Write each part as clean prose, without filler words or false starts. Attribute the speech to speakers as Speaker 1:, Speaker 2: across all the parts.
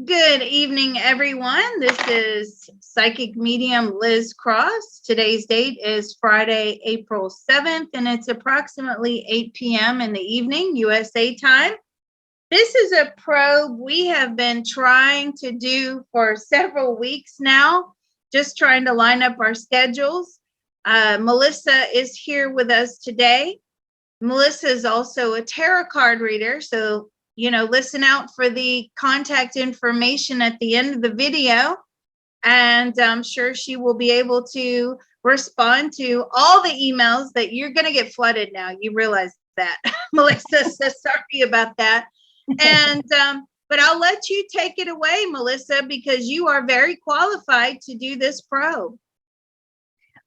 Speaker 1: Good evening, everyone. This is Psychic Medium Liz Cross. Today's date is Friday, April 7th, and it's approximately 8 p.m. in the evening, USA time. This is a probe we have been trying to do for several weeks now, just trying to line up our schedules. Melissa is here with us today. Melissa is also a tarot card reader, so listen out for the contact information at the end of the video, and I'm sure she will be able to respond to all the emails that you're going to get flooded now. You realize that, Melissa, so sorry about that. And but I'll let you take it away, Melissa, because you are very qualified to do this probe.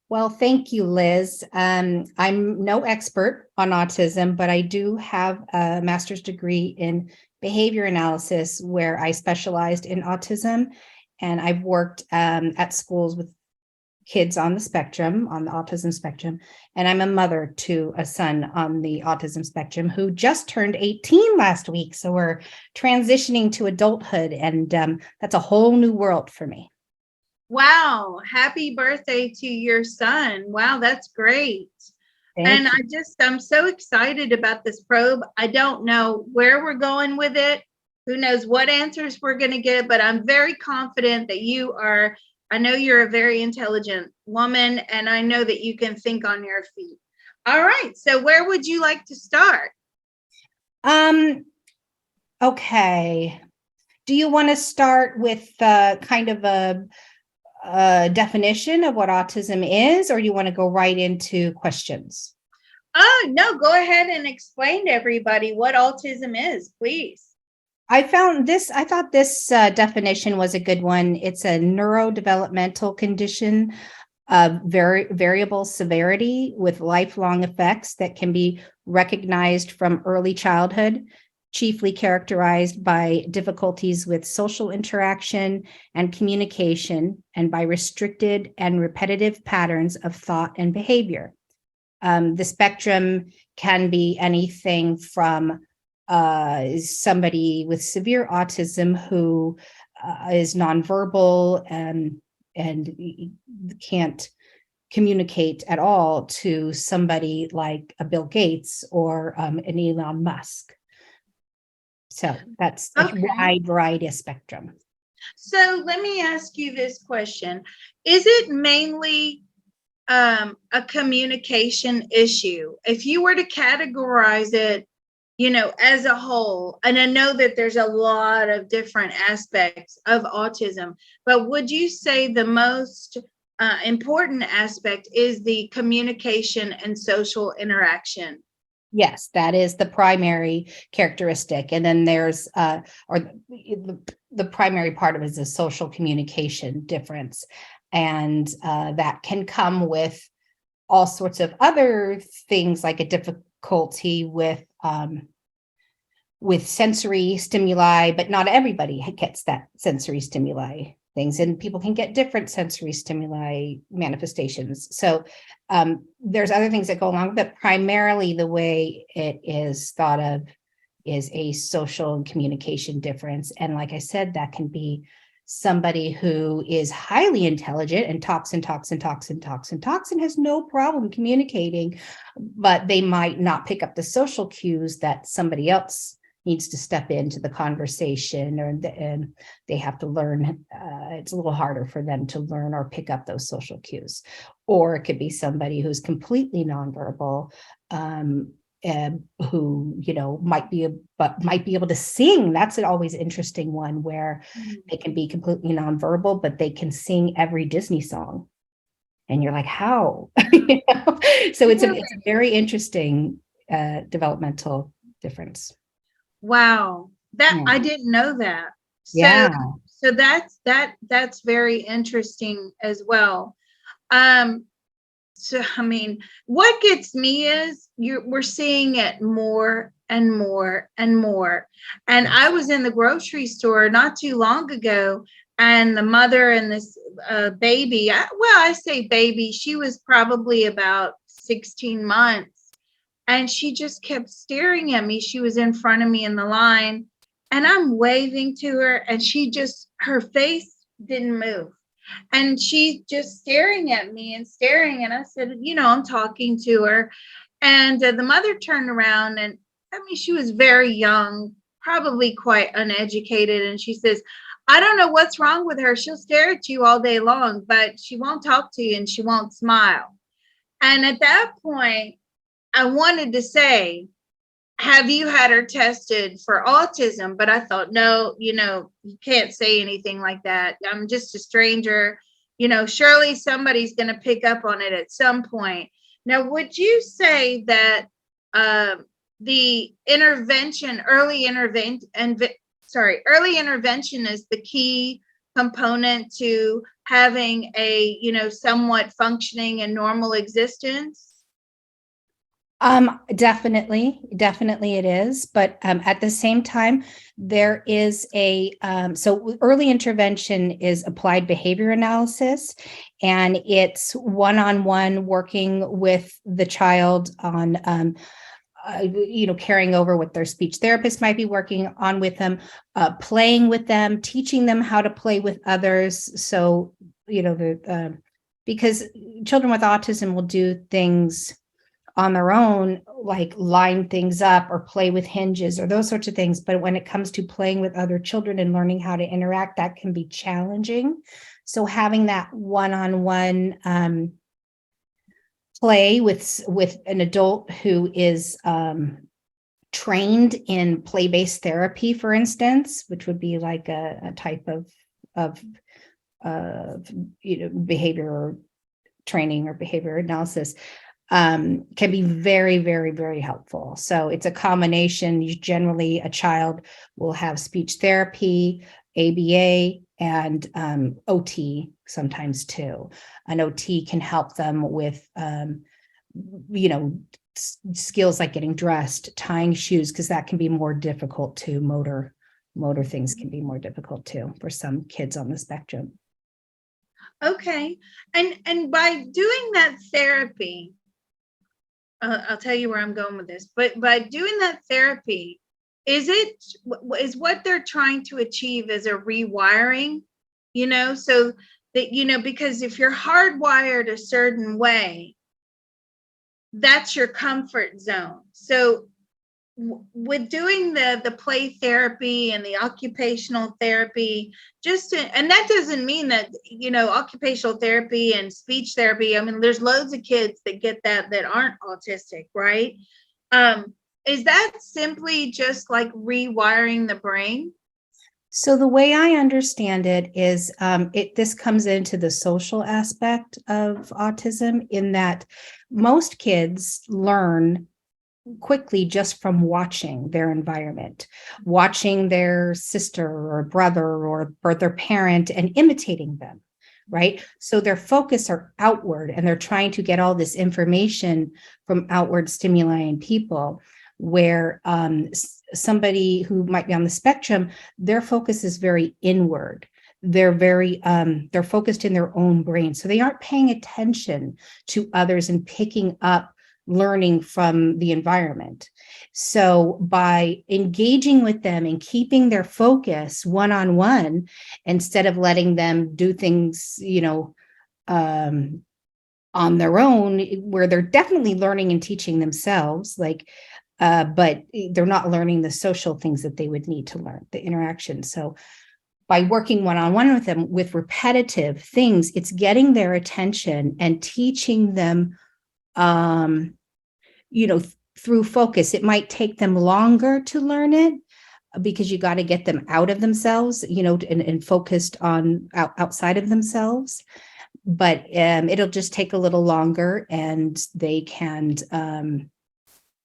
Speaker 2: Well, thank you, Liz. I'm no expert on autism, but I do have a master's degree in behavior analysis where I specialized in autism. And I've worked at schools with kids on the spectrum, on the autism spectrum. And I'm a mother to a son on the autism spectrum who just turned 18 last week. So we're transitioning to adulthood, and that's a whole new world for me.
Speaker 1: Wow. Happy birthday to your son. Wow, that's great.
Speaker 2: Thank
Speaker 1: you. I'm so excited about this probe. I don't know where we're going with it. Who knows what answers we're going to get, but I'm very confident that I know you're a very intelligent woman, and I know that you can think on your feet. All right. So where would you like to start?
Speaker 2: Okay. Do you want to start with kind of a definition of what autism is, or you want to go right into questions?
Speaker 1: Oh, no, go ahead and explain to everybody what autism is, please.
Speaker 2: I thought this definition was a good one. It's a neurodevelopmental condition of variable severity with lifelong effects that can be recognized from early childhood, chiefly characterized by difficulties with social interaction and communication, and by restricted and repetitive patterns of thought and behavior. The spectrum can be anything from somebody with severe autism who is nonverbal and can't communicate at all, to somebody like a Bill Gates or an Elon Musk. So that's a wide variety of spectrum.
Speaker 1: So let me ask you this question. Is it mainly a communication issue? If you were to categorize it, as a whole, and I know that there's a lot of different aspects of autism, but would you say the most important aspect is the communication and social interaction?
Speaker 2: Yes, that is the primary characteristic. And then there's, the primary part of it is a social communication difference. And that can come with all sorts of other things, like a difficulty with sensory stimuli, but not everybody gets that sensory stimuli things, and people can get different sensory stimuli manifestations. So there's other things that go along with it. Primarily, the way it is thought of is a social and communication difference. And like I said, that can be somebody who is highly intelligent and talks and has no problem communicating, but they might not pick up the social cues that somebody else needs to step into the conversation, and they have to learn. It's a little harder for them to learn or pick up those social cues. Or it could be somebody who's completely nonverbal, who might be able to sing. That's an always interesting one, where they can be completely nonverbal, but they can sing every Disney song, and you're like, how? So it's a very interesting developmental difference.
Speaker 1: Wow, I didn't know that. So that's very interesting as well. So I mean, what gets me is we're seeing it more and more and more. And I was in the grocery store not too long ago, and the mother and this baby, I say baby, she was probably about 16 months. And she just kept staring at me. She was in front of me in the line, and I'm waving to her, and her face didn't move. And she's just staring at me and staring. And I said, I'm talking to her. And the mother turned around, and I mean, she was very young, probably quite uneducated. And she says, I don't know what's wrong with her. She'll stare at you all day long, but she won't talk to you and she won't smile. And at that point, I wanted to say, have you had her tested for autism? But I thought, no, you can't say anything like that. I'm just a stranger. Surely somebody's going to pick up on it at some point. Now, would you say that the early intervention is the key component to having a, somewhat functioning and normal existence?
Speaker 2: Definitely it is. But at the same time, there is so early intervention is applied behavior analysis, and it's one-on-one working with the child on, carrying over what their speech therapist might be working on with them, playing with them, teaching them how to play with others. So, because children with autism will do things on their own, like line things up or play with hinges or those sorts of things. But when it comes to playing with other children and learning how to interact, that can be challenging. So having that one-on-one play with an adult who is trained in play-based therapy, for instance, which would be like a type of behavior training or behavior analysis, can be very, very, very helpful. So it's a combination. Generally, a child will have speech therapy, ABA, and OT sometimes too. An OT can help them with, skills like getting dressed, tying shoes, because that can be more difficult too. Motor things can be more difficult too for some kids on the spectrum.
Speaker 1: Okay. And by doing that therapy, I'll tell you where I'm going with this, but by doing that therapy, is what they're trying to achieve is a rewiring, so that, because if you're hardwired a certain way, that's your comfort zone. So with doing the play therapy and the occupational therapy, and that doesn't mean that, occupational therapy and speech therapy, I mean, there's loads of kids that get that aren't autistic, right? Is that simply just like rewiring the brain?
Speaker 2: So the way I understand it is, this comes into the social aspect of autism, in that most kids learn quickly just from watching their environment, watching their sister or brother or their parent and imitating them, right? So their focus are outward, and they're trying to get all this information from outward stimuli and people, where somebody who might be on the spectrum, their focus is very inward. They're very they're focused in their own brain, so they aren't paying attention to others and picking up learning from the environment. So by engaging with them and keeping their focus one-on-one, instead of letting them do things, on their own, where they're definitely learning and teaching themselves, but they're not learning the social things that they would need to learn, the interaction. So by working one-on-one with them with repetitive things, it's getting their attention and teaching them, through focus. It might take them longer to learn it, because you got to get them out of themselves, and focused on outside of themselves. But it'll just take a little longer, and they can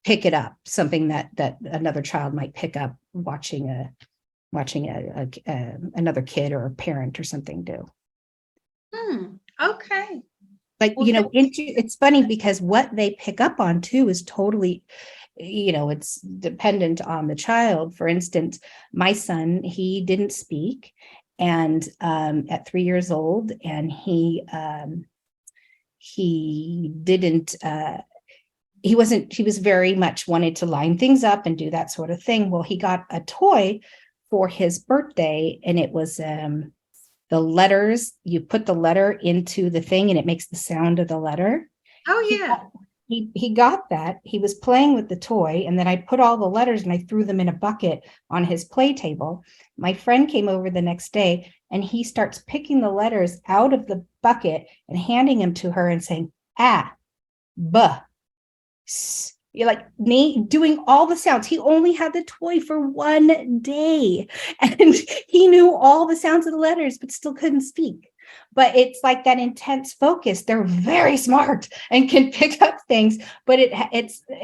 Speaker 2: pick it up, something that another child might pick up watching another kid or a parent or something do.
Speaker 1: Okay.
Speaker 2: It's funny, because what they pick up on too is totally, it's dependent on the child. For instance, my son, he didn't speak, and at 3 years old, and he didn't he was very much wanted to line things up and do that sort of thing. Well, he got a toy for his birthday, and it was the letters. You put the letter into the thing and it makes the sound of the letter.
Speaker 1: Oh, yeah.
Speaker 2: He got that. He was playing with the toy, and then I put all the letters and I threw them in a bucket on his play table. My friend came over the next day, and he starts picking the letters out of the bucket and handing them to her and saying, ah, buh, s. You're like me doing all the sounds. He only had the toy for 1 day, and he knew all the sounds of the letters, but still couldn't speak. But it's like that intense focus. They're very smart and can pick up things, but it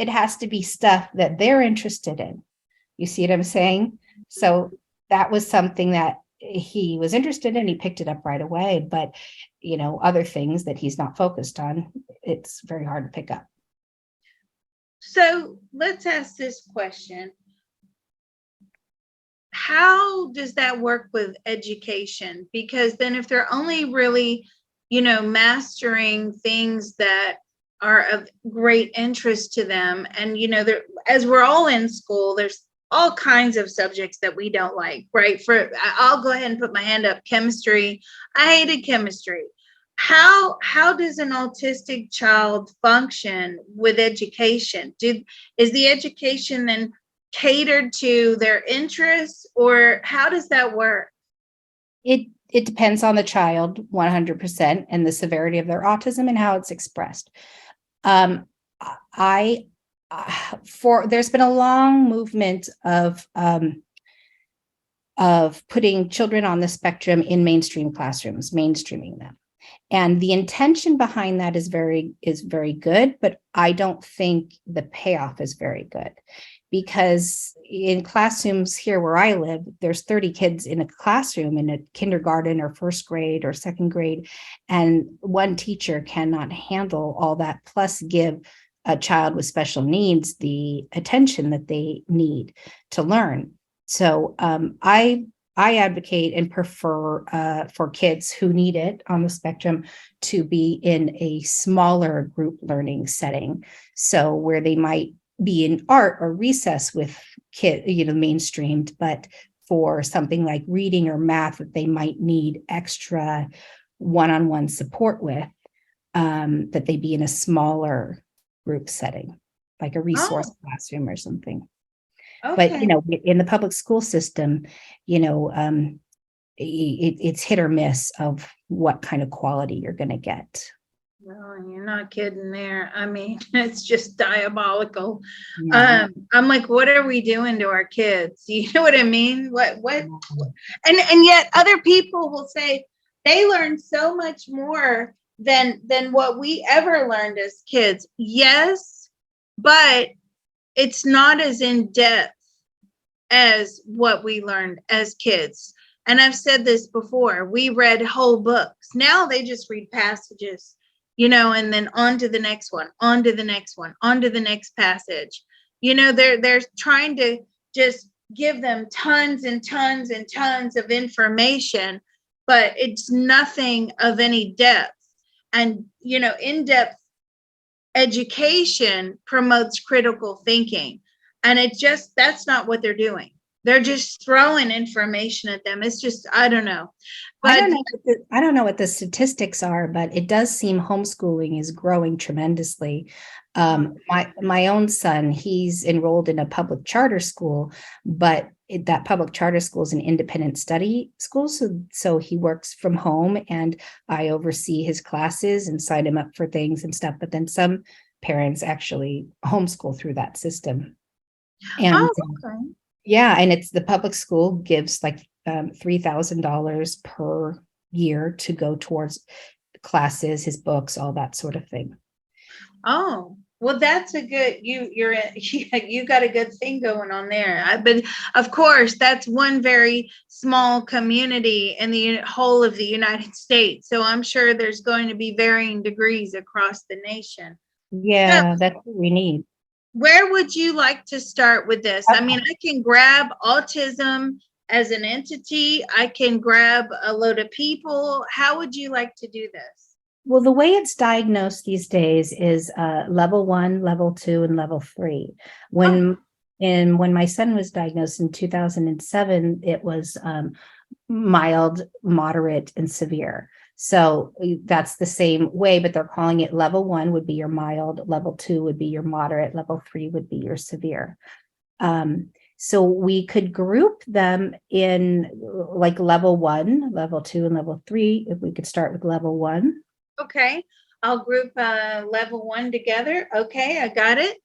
Speaker 2: has to be stuff that they're interested in. You see what I'm saying? So that was something that he was interested in. He picked it up right away, but other things that he's not focused on, it's very hard to pick up.
Speaker 1: So let's ask this question. How does that work with education? Because then if they're only really, mastering things that are of great interest to them, and, as we're all in school, there's all kinds of subjects that we don't like, right? I'll go ahead and put my hand up. Chemistry. I hated chemistry. How does an autistic child function with education? Is the education then catered to their interests, or how does that work?
Speaker 2: It depends on the child 100% and the severity of their autism and how it's expressed. There's been a long movement of putting children on the spectrum in mainstream classrooms, mainstreaming them. And the intention behind that is very good, but I don't think the payoff is very good, because in classrooms here where I live, there's 30 kids in a classroom in a kindergarten or first grade or second grade, and one teacher cannot handle all that, plus give a child with special needs the attention that they need to learn. So I advocate and prefer for kids who need it on the spectrum to be in a smaller group learning setting. So where they might be in art or recess with kids, mainstreamed, but for something like reading or math that they might need extra one-on-one support with, that they be in a smaller group setting, like a resource classroom or something.
Speaker 1: Okay.
Speaker 2: But, in the public school system, it's hit or miss of what kind of quality you're going to get.
Speaker 1: Well, you're not kidding there. I mean, it's just diabolical.
Speaker 2: Yeah.
Speaker 1: I'm like, what are we doing to our kids? You know what I mean? What? And yet other people will say they learn so much more than what we ever learned as kids. Yes, but it's not as in depth as what we learned as kids. And I've said this before, we read whole books. Now they just read passages, and then on to the next one, on to the next one, on to the next passage. They're trying to just give them tons and tons and tons of information, but it's nothing of any depth. And, in-depth education promotes critical thinking. And that's not what they're doing. They're just throwing information at them. It's just, I don't know. But
Speaker 2: I don't know what the statistics are, but it does seem homeschooling is growing tremendously. My own son, he's enrolled in a public charter school, but that public charter school is an independent study school. So he works from home, and I oversee his classes and sign him up for things and stuff. But then some parents actually homeschool through that system. And
Speaker 1: okay.
Speaker 2: Yeah, and it's the public school gives like $3,000 per year to go towards classes, his books, all that sort of thing.
Speaker 1: Oh, well, that's a good, you got a good thing going on there. But of course, that's one very small community in the whole of the United States. So I'm sure there's going to be varying degrees across the nation.
Speaker 2: Yeah, that's what we need.
Speaker 1: Where would you like to start with this? I mean, I can grab autism as an entity. I can grab a load of people. How would you like to do this?
Speaker 2: Well, the way it's diagnosed these days is level 1, level 2, and level 3. When my son was diagnosed in 2007, it was mild, moderate, and severe. So that's the same way, but they're calling it level 1 would be your mild, level 2 would be your moderate, level 3 would be your severe. So we could group them in like level 1, level 2, and level 3. If we could start with level 1.
Speaker 1: Okay, I'll group level 1 together. Okay, I got it.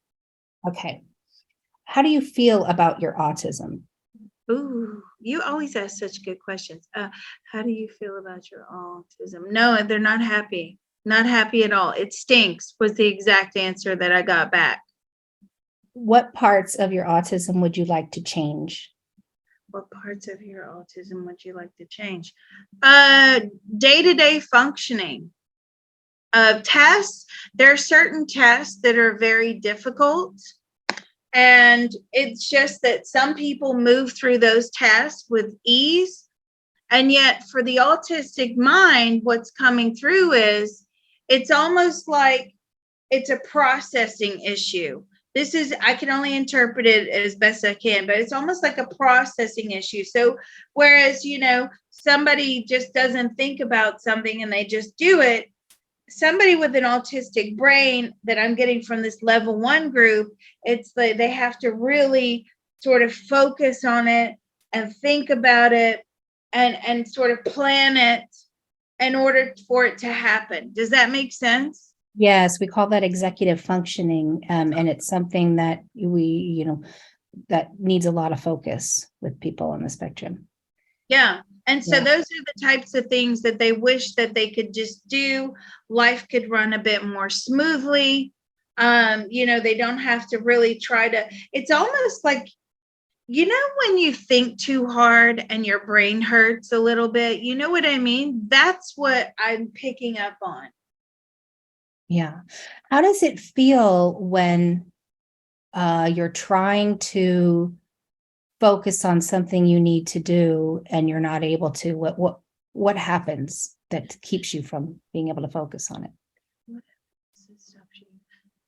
Speaker 2: Okay. How do you feel about your autism?
Speaker 1: Ooh, you always ask such good questions. How do you feel about your autism? No, they're not happy. Not happy at all. It stinks was the exact answer that I got back.
Speaker 2: What parts of your autism would you like to change?
Speaker 1: What parts of your autism would you like to change? Day-to-day functioning. Tests, there are certain tests that are very difficult. And it's just that some people move through those tests with ease. And yet for the autistic mind, what's coming through is it's almost like it's a processing issue. This is, I can only interpret it as best I can, but it's almost like a processing issue. So whereas, somebody just doesn't think about something and they just do it, somebody with an autistic brain that I'm getting from this level 1 group, it's like they have to really sort of focus on it and think about it and sort of plan it in order for it to happen. Does that make sense?
Speaker 2: Yes, we call that executive functioning. And it's something that that needs a lot of focus with people on the spectrum.
Speaker 1: Yeah. And so
Speaker 2: Yeah.
Speaker 1: those are the types of things that they wish that they could just do. Life could run a bit more smoothly. They don't have to really try to, it's almost like, when you think too hard and your brain hurts a little bit, you know what I mean? That's what I'm picking up on.
Speaker 2: Yeah. How does it feel when you're trying to focus on something you need to do and you're not able to? What happens that keeps you from being able to focus on it?
Speaker 1: What stops you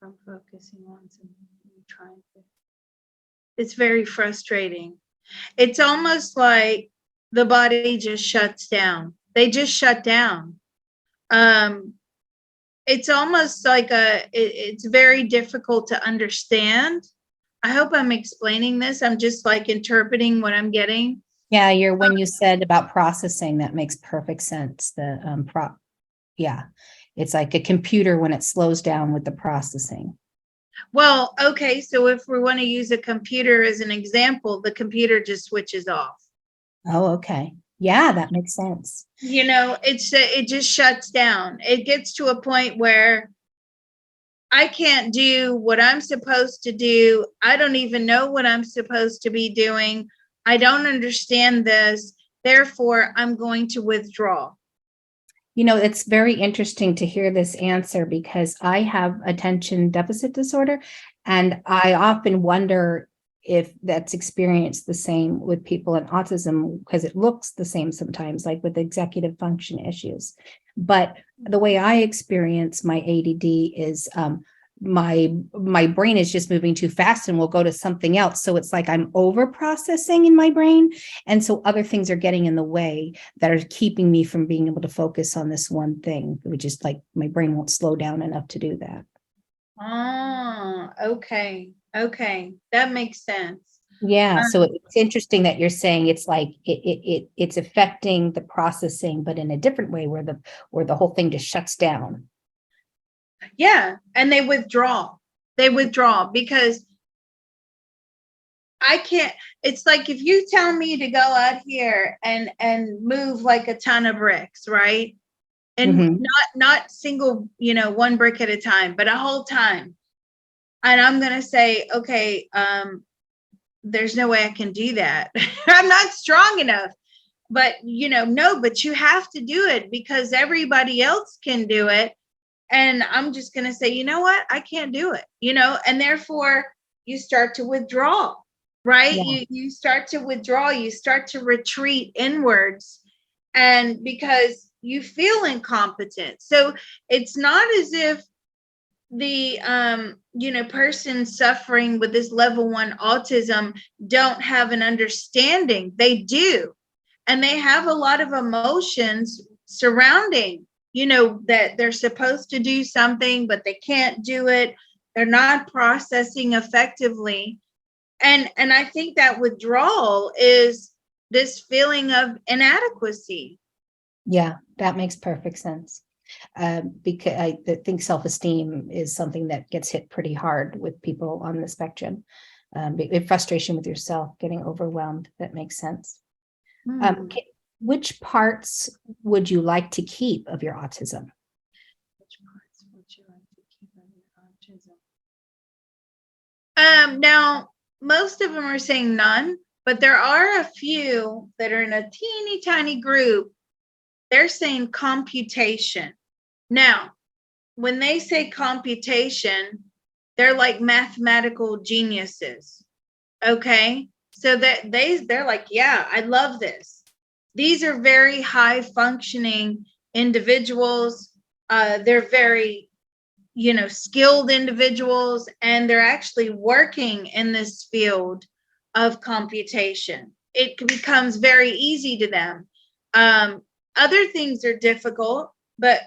Speaker 1: from focusing on something you're trying to? It's very frustrating. It's almost like the body just shuts down. They just shut down. It's almost like it's very difficult to understand. I hope I'm explaining this. I'm just like interpreting what I'm getting.
Speaker 2: Yeah, when you said about processing, that makes perfect sense. Yeah, it's like a computer when it slows down with the processing.
Speaker 1: Well, okay, so if we want to use a computer as an example, the computer just switches off.
Speaker 2: Oh, okay. Yeah, that makes sense.
Speaker 1: It just shuts down. It gets to a point where I can't do what I'm supposed to do. I don't even know what I'm supposed to be doing. I don't understand this. Therefore, I'm going to withdraw.
Speaker 2: It's very interesting to hear this answer because I have attention deficit disorder, and I often wonder if that's experienced the same with people in autism, because it looks the same sometimes, like with executive function issues. But the way I experience my ADD is my brain is just moving too fast and will go to something else. So it's like I'm over processing in my brain. And so other things are getting in the way that are keeping me from being able to focus on this one thing, which is like my brain won't slow down enough to do that.
Speaker 1: Okay. Okay. That makes sense.
Speaker 2: Yeah. So it's interesting that you're saying it's like it's affecting the processing, but in a different way where the whole thing just shuts down.
Speaker 1: Yeah. And they withdraw. They withdraw because I can't, it's like if you tell me to go out here and move like a ton of bricks, right? And not single, one brick at a time, but a whole time. And I'm going to say, okay, there's no way I can do that. I'm not strong enough. But, no, but you have to do it because everybody else can do it. And I'm just going to say, you know what? I can't do it, and therefore you start to withdraw, right?
Speaker 2: Yeah.
Speaker 1: You start to withdraw, you start to retreat inwards, and because you feel incompetent. So it's not as if the person suffering with this level 1 autism don't have an understanding. They do, and they have a lot of emotions surrounding, that they're supposed to do something but they can't do it. They're not processing effectively, and I think that withdrawal is this feeling of inadequacy.
Speaker 2: Yeah, that makes perfect sense. Because I think self-esteem is something that gets hit pretty hard with people on the spectrum. Frustration with yourself, getting overwhelmed. That makes sense. Which parts would you like to keep of your autism?
Speaker 1: Which parts would you like to keep of your autism? Now, most of them are saying none, but there are a few that are in a teeny tiny group. They're saying computation. Now, when they say computation, they're like mathematical geniuses. Okay. So that they're like, yeah, I love this. These are very high functioning individuals. They're very, skilled individuals, and they're actually working in this field of computation. It becomes very easy to them. Other things are difficult, but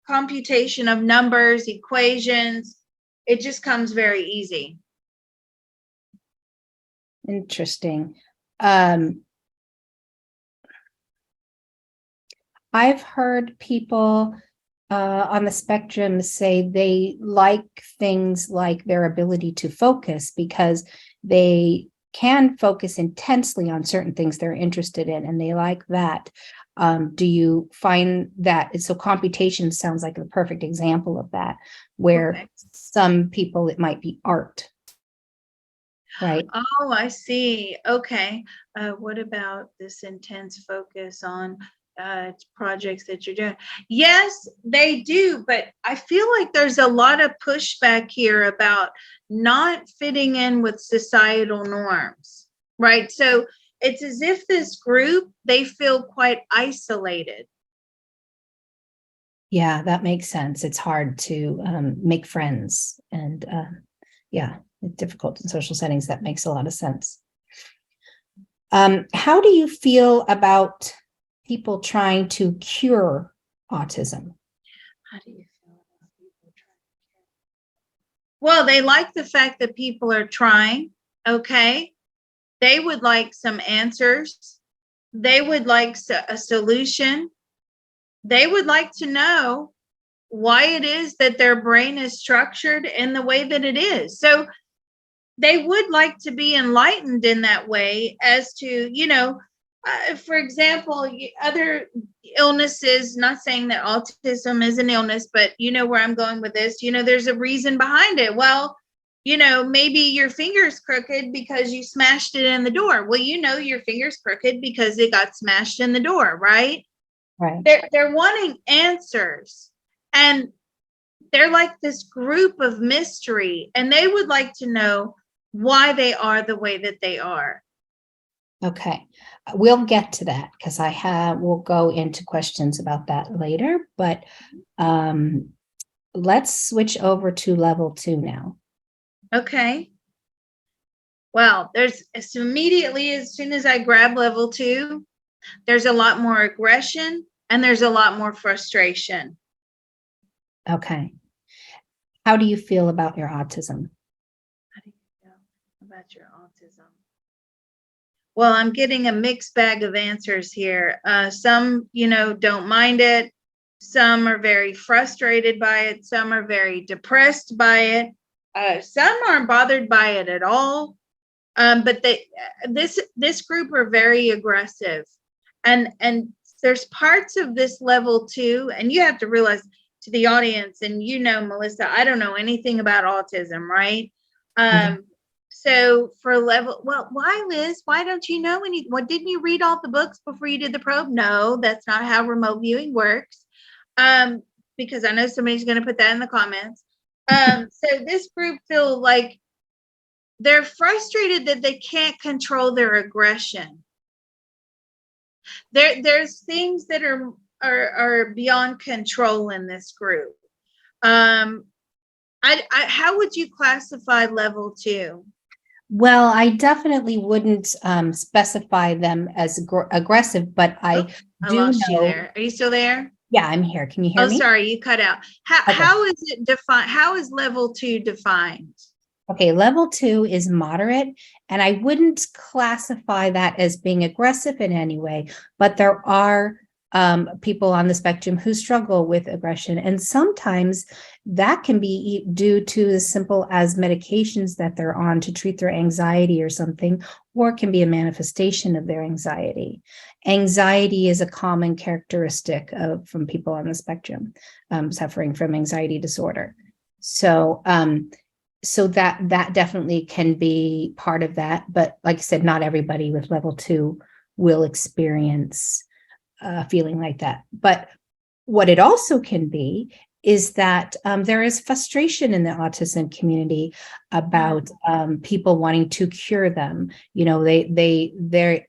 Speaker 1: computation of numbers, equations, it just comes very easy.
Speaker 2: Interesting. I've heard people on the spectrum say they like things like their ability to focus because they can focus intensely on certain things they're interested in, and they like that. Do you find that? So computation sounds like the perfect example of that, where some people, it might be art, right?
Speaker 1: Oh, I see. Okay. What about this intense focus on projects that you're doing? Yes, they do, but I feel like there's a lot of pushback here about not fitting in with societal norms, right? So it's as if this group, they feel quite isolated.
Speaker 2: Yeah, that makes sense. It's hard to make friends, and yeah, it's difficult in social settings. That makes a lot of sense. How do you feel about people trying to cure autism?
Speaker 1: How do you feel about people trying to cure? Well, they like the fact that people are trying. Okay. They would like some answers. They would like a solution. They would like to know why it is that their brain is structured in the way that it is. So they would like to be enlightened in that way as to, for example, other illnesses, not saying that autism is an illness, but you know where I'm going with this, there's a reason behind it. Well, maybe your finger's crooked because you smashed it in the door. Well, your finger's crooked because it got smashed in the door, right?
Speaker 2: Right.
Speaker 1: They're wanting answers, and they're like this group of mystery, and they would like to know why they are the way that they are.
Speaker 2: Okay, we'll get to that because we'll go into questions about that later, but let's switch over to level 2 now.
Speaker 1: Okay. Well, there's as soon as I grab level 2, there's a lot more aggression and there's a lot more frustration.
Speaker 2: Okay. How do you feel about your autism?
Speaker 1: How do you feel about your autism? Well, I'm getting a mixed bag of answers here. Some, don't mind it. Some are very frustrated by it. Some are very depressed by it. Some aren't bothered by it at all. But this group are very aggressive, and there's parts of this level 2, and you have to realize, to the audience, and Melissa, I don't know anything about autism, right? So for level, well, why, Liz? Why don't you know any? What, didn't you read all the books before you did the probe? No, that's not how remote viewing works. Because I know somebody's going to put that in the comments. So this group feel like they're frustrated that they can't control their aggression. There's things that are beyond control in this group. How would you classify level 2?
Speaker 2: Well, I definitely wouldn't specify them as aggressive, but I
Speaker 1: I
Speaker 2: do
Speaker 1: lost you
Speaker 2: know.
Speaker 1: there. Are you still there?
Speaker 2: Yeah, I'm here. Can you hear
Speaker 1: Oh,
Speaker 2: me?
Speaker 1: sorry, you cut out.
Speaker 2: Okay.
Speaker 1: How is it defined? How is level 2 defined?
Speaker 2: Okay, level 2 is moderate, and I wouldn't classify that as being aggressive in any way, but there are people on the spectrum who struggle with aggression, and sometimes that can be due to as simple as medications that they're on to treat their anxiety or something, or it can be a manifestation of their anxiety. Anxiety is a common characteristic from people on the spectrum suffering from anxiety disorder. So that definitely can be part of that. But like I said, not everybody with level 2 will experience feeling like that. But what it also can be is that there is frustration in the autism community about people wanting to cure them. You know, they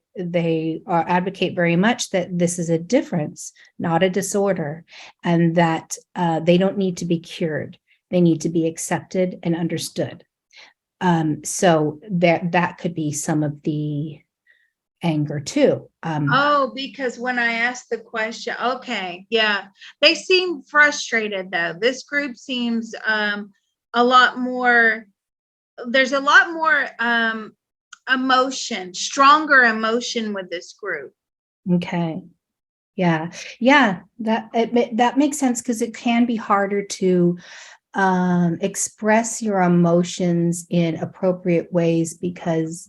Speaker 2: advocate very much that this is a difference, not a disorder, and that they don't need to be cured. They need to be accepted and understood. So that could be some of the anger too.
Speaker 1: Oh, because when I asked the question, okay, yeah, they seem frustrated though. This group seems a lot more, there's a lot more emotion, stronger emotion with this group.
Speaker 2: Okay. Yeah. That makes sense, because it can be harder to express your emotions in appropriate ways because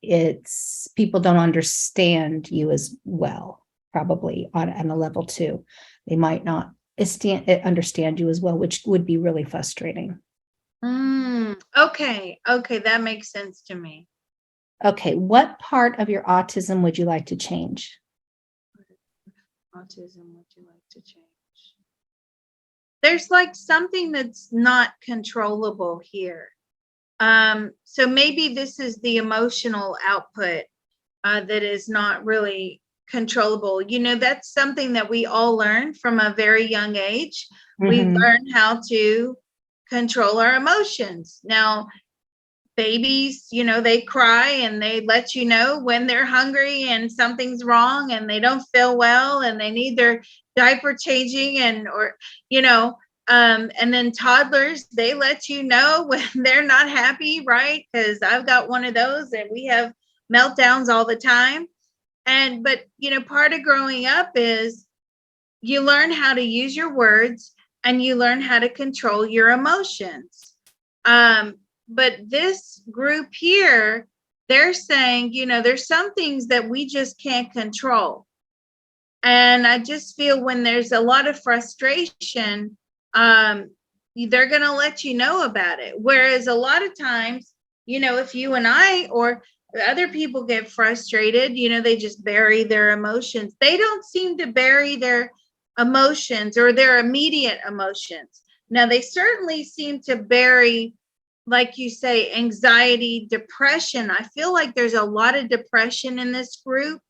Speaker 2: it's people don't understand you as well, probably on a level 2. They might not understand you as well, which would be really frustrating.
Speaker 1: Okay, that makes sense to me.
Speaker 2: Okay, what part of your autism would you like to change?
Speaker 1: Autism, would you like to change? There's like something that's not controllable here. So maybe this is the emotional output that is not really controllable. You know, that's something that we all learn from a very young age. We learn how to control our emotions. Now, babies, you know, they cry and they let you know when they're hungry and something's wrong and they don't feel well and they need their diaper changing or you know, and then toddlers, they let you know when they're not happy, right? Because I've got one of those and we have meltdowns all the time. But you know, part of growing up is you learn how to use your words and you learn how to control your emotions. But this group here, they're saying, you know, there's some things that we just can't control. And I just feel when there's a lot of frustration, they're going to let you know about it. Whereas a lot of times, you know, if you and I or other people get frustrated, you know, they just bury their emotions. They don't seem to bury their emotions or their immediate emotions. Now, they certainly seem to bury, like you say, anxiety, depression. I feel like there's a lot of depression in this group.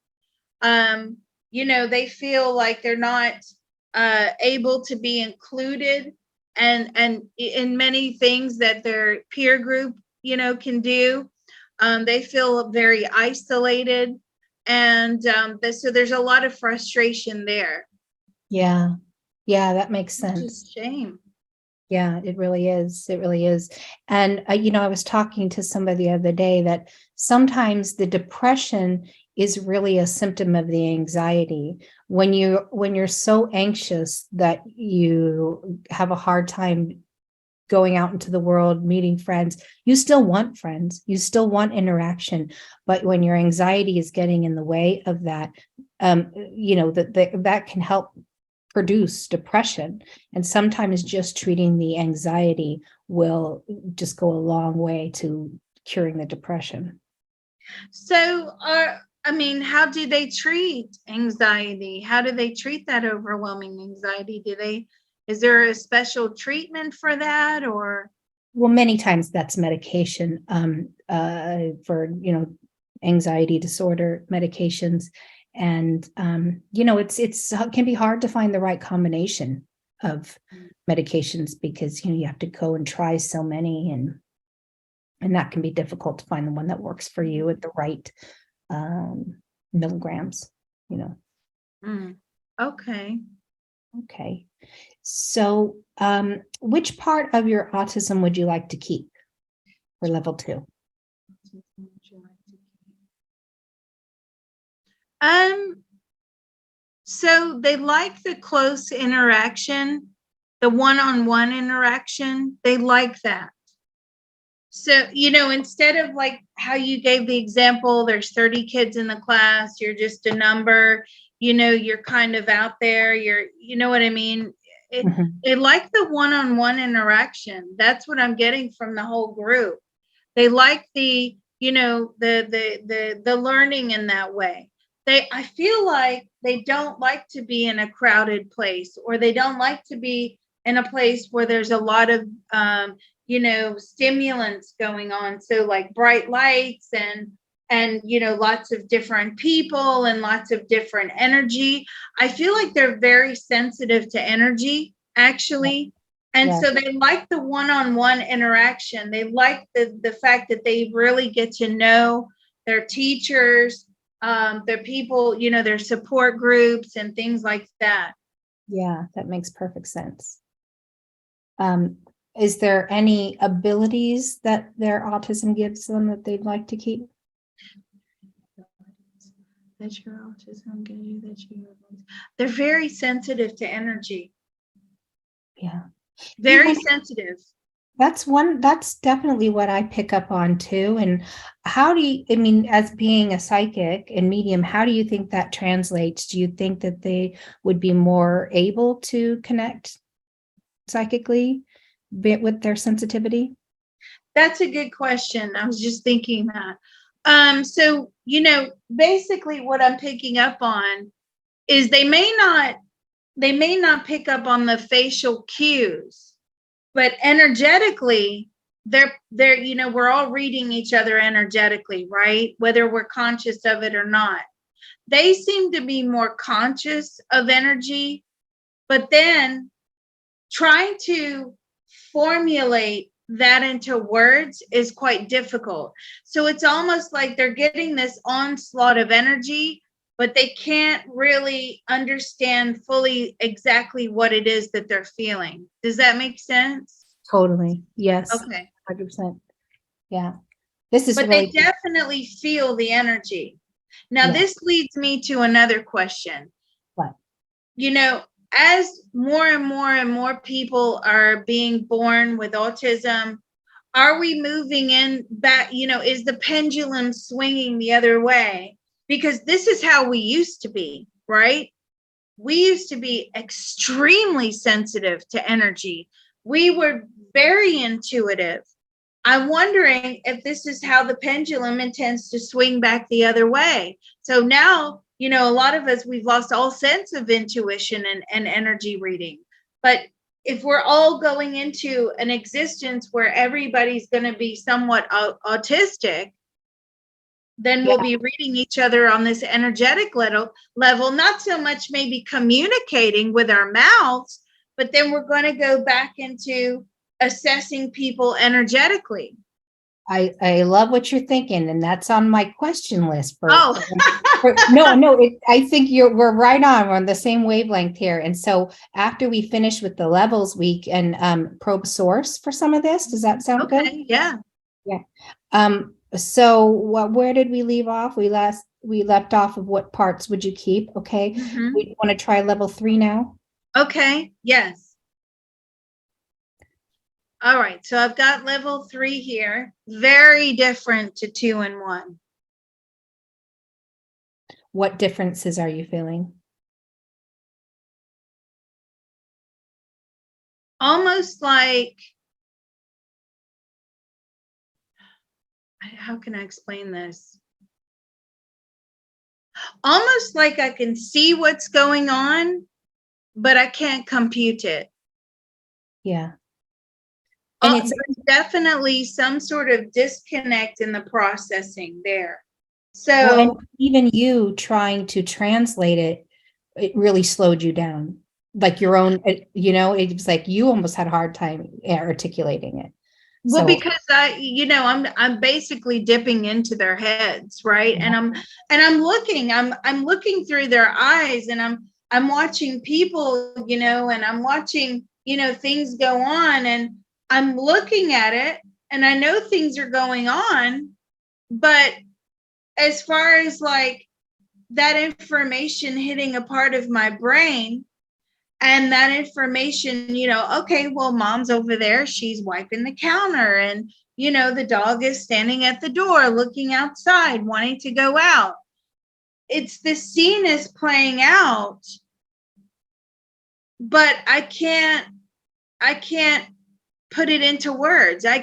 Speaker 1: You know, they feel like they're not able to be included and in many things that their peer group, you know, can do. They feel very isolated. And so there's a lot of frustration there.
Speaker 2: Yeah, that makes
Speaker 1: Which is
Speaker 2: sense.
Speaker 1: a shame.
Speaker 2: Yeah, it really is. It really is. And, you know, I was talking to somebody the other day that sometimes the depression is really a symptom of the anxiety. When you're so anxious that you have a hard time going out into the world, meeting friends, you still want friends, you still want interaction. But when your anxiety is getting in the way of that, you know, that can help produce depression. And sometimes just treating the anxiety will just go a long way to curing the depression.
Speaker 1: So, I mean, how do they treat anxiety? How do they treat that overwhelming anxiety? Is there a special treatment for that or?
Speaker 2: Well, many times that's medication for, anxiety disorder medications. And, it's can be hard to find the right combination of medications because, you have to go and try so many and that can be difficult to find the one that works for you at the right milligrams,
Speaker 1: Okay.
Speaker 2: Okay. So, which part of your autism would you like to keep for level 2?
Speaker 1: So they like the close interaction, the one-on-one interaction. They like that. So, instead of like how you gave the example, there's 30 kids in the class, you're just a number, you're kind of out there, you know what I mean? They like the one-on-one interaction. That's what I'm getting from the whole group. They like the, the learning in that way. I feel like they don't like to be in a crowded place, or they don't like to be in a place where there's a lot of, stimulants going on. So like bright lights and lots of different people and lots of different energy. I feel like they're very sensitive to energy, actually. And
Speaker 2: Yeah.
Speaker 1: so they like the one-on-one interaction. They like the fact that they really get to know their teachers, their people, their support groups and things like that.
Speaker 2: Yeah, that makes perfect sense. Is there any abilities that their autism gives them that they'd like to keep?
Speaker 1: That your autism gives you, they're very sensitive to energy.
Speaker 2: Yeah.
Speaker 1: Very sensitive.
Speaker 2: That's definitely what I pick up on too. And as being a psychic and medium, how do you think that translates? Do you think that they would be more able to connect psychically with their sensitivity?
Speaker 1: That's a good question. I was just thinking that. So, basically what I'm picking up on is they may not pick up on the facial cues, but energetically, we're all reading each other energetically, right? Whether we're conscious of it or not. They seem to be more conscious of energy, but then trying to formulate that into words is quite difficult. So it's almost like they're getting this onslaught of energy, but they can't really understand fully exactly what it is that they're feeling. Does that make sense?
Speaker 2: Totally. Yes.
Speaker 1: Okay.
Speaker 2: 100%. Yeah. This is
Speaker 1: But
Speaker 2: really
Speaker 1: they definitely feel the energy. Now,
Speaker 2: Yeah.
Speaker 1: this leads me to another question.
Speaker 2: What?
Speaker 1: As more and more and more people are being born with autism, are we moving in back? Is the pendulum swinging the other way? Because this is how we used to be, right? We used to be extremely sensitive to energy. We were very intuitive. I'm wondering if this is how the pendulum intends to swing back the other way. So now, a lot of us, we've lost all sense of intuition and energy reading. But if we're all going into an existence where everybody's going to be somewhat autistic, then we'll be reading each other on this energetic level, not so much maybe communicating with our mouths, but then we're going to go back into assessing people energetically.
Speaker 2: I love what you're thinking, and that's on my question list for.
Speaker 1: Oh,
Speaker 2: no, I think we're right on. We're on the same wavelength here. And so after we finish with the levels, we can probe source for some of this. Does that sound good?
Speaker 1: okay, yeah.
Speaker 2: Yeah. So where did we leave off? We left off of what parts would you keep? Okay. We want to try level 3 now.
Speaker 1: Okay, yes. All right, so I've got level 3 here. Very different to 2 and 1.
Speaker 2: What differences are you feeling?
Speaker 1: Almost like, how can I explain this? Almost like I can see what's going on, but I can't compute it.
Speaker 2: Yeah. And it's
Speaker 1: there's definitely some sort of disconnect in the processing there.
Speaker 2: well, and
Speaker 1: So,
Speaker 2: even you trying to translate it, it really slowed you down. Like your own, it was like you almost had a hard time articulating it.
Speaker 1: well,
Speaker 2: So
Speaker 1: because I'm basically dipping into their heads, right?
Speaker 2: yeah,
Speaker 1: I'm looking through their eyes, and I'm watching people, and I'm watching, things go on, and I'm looking at it, and I know things are going on, but as far as like that information hitting a part of my brain, and that information, okay, well, mom's over there, she's wiping the counter, and the dog is standing at the door looking outside wanting to go out. It's the scene is playing out, but I can't put it into words. I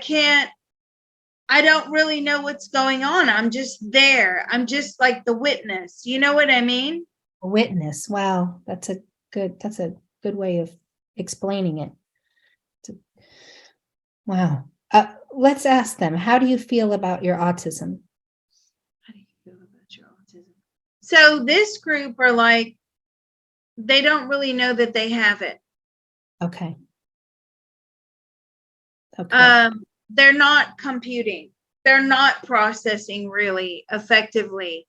Speaker 1: don't really know what's going on. I'm just there. I'm just like the witness. You know what I mean?
Speaker 2: a witness. Wow, that's a good way of explaining it. Wow. Let's ask them, how do you feel about your autism?
Speaker 1: How do you feel about your autism? So this group are like, they don't really know that they have it.
Speaker 2: Okay. Okay.
Speaker 1: They're not computing. They're not processing really effectively.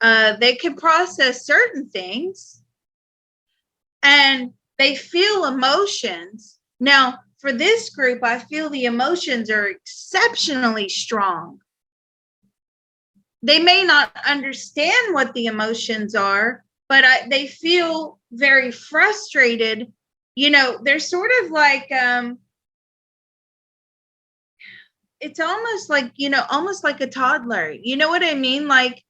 Speaker 1: They can process certain things, and they feel emotions. Now, for this group, I feel the emotions are exceptionally strong. They may not understand what the emotions are, but they feel very frustrated. They're sort of like, it's almost like a toddler. You know what I mean? Like,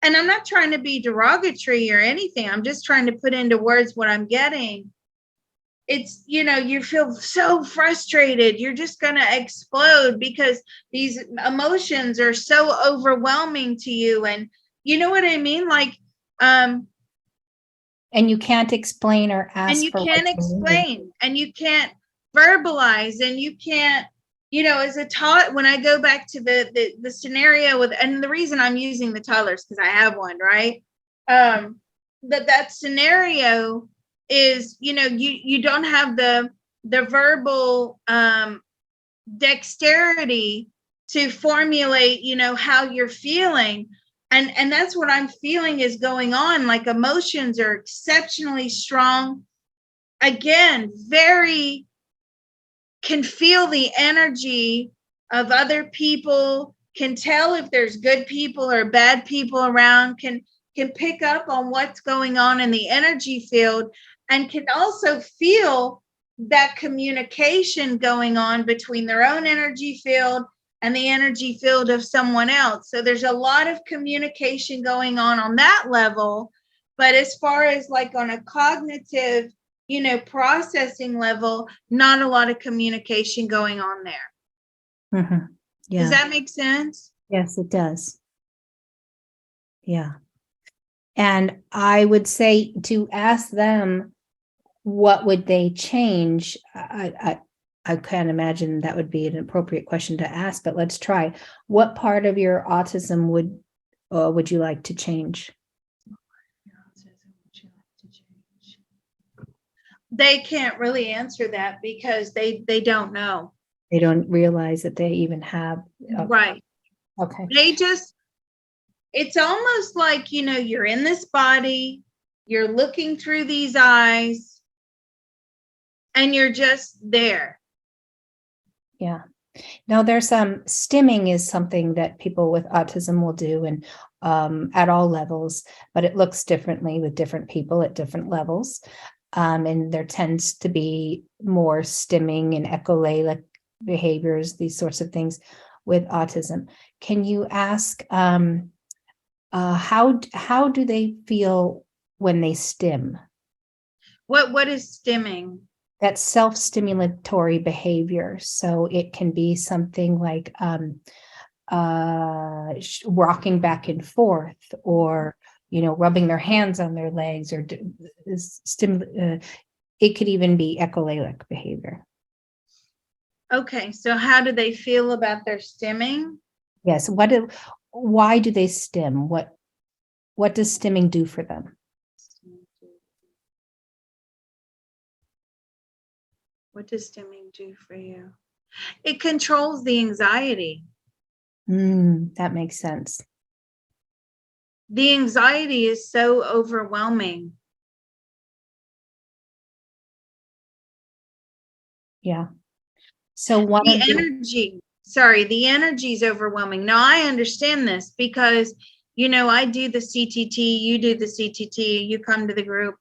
Speaker 1: and I'm not trying to be derogatory or anything. I'm just trying to put into words what I'm getting. It's, you feel so frustrated. You're just going to explode because these emotions are so overwhelming to you. And you know what I mean? Like,
Speaker 2: And you can't explain or
Speaker 1: and
Speaker 2: ask
Speaker 1: you
Speaker 2: for
Speaker 1: can't
Speaker 2: what you need.
Speaker 1: explain, and you can't verbalize, and you can't, as a tot, when I go back to the scenario with, and the reason I'm using the toddlers because I have one, right? That scenario is, you don't have the verbal dexterity to formulate, how you're feeling. And that's what I'm feeling is going on. Like, emotions are exceptionally strong. Again, very, can feel the energy of other people, can tell if there's good people or bad people around, can pick up on what's going on in the energy field, and can also feel that communication going on between their own energy field and the energy field of someone else. So there's a lot of communication going on that level. But as far as like on a cognitive, processing level, not a lot of communication going on there.
Speaker 2: Mhm. Yeah.
Speaker 1: Does that make sense?
Speaker 2: Yes, it does. Yeah. And I would say to ask them, what would they change? I can't imagine that would be an appropriate question to ask, but let's try. What part of your autism would you like to change?
Speaker 1: They can't really answer that because they don't know.
Speaker 2: They don't realize that they even have.
Speaker 1: Right.
Speaker 2: Okay.
Speaker 1: It's almost like, you're in this body, you're looking through these eyes, and you're just there.
Speaker 2: Yeah. Now there's stimming is something that people with autism will do, and at all levels, but it looks differently with different people at different levels. And there tends to be more stimming and echolalic behaviors, these sorts of things with autism. Can you ask how do they feel when they stim?
Speaker 1: What is stimming?
Speaker 2: That's self-stimulatory behavior. So it can be something like rocking back and forth, or rubbing their hands on their legs, or it could even be echolalic behavior.
Speaker 1: Okay, so how do they feel about their stimming?
Speaker 2: Yes. Why do they stim? What does stimming do for them?
Speaker 1: What does stimming do for you? It controls the anxiety.
Speaker 2: That makes sense.
Speaker 1: The anxiety is so overwhelming.
Speaker 2: Yeah. So one
Speaker 1: The
Speaker 2: of the
Speaker 1: energy, the energy is overwhelming. Now I understand this because, I do the CTT, you do the CTT, you come to the group.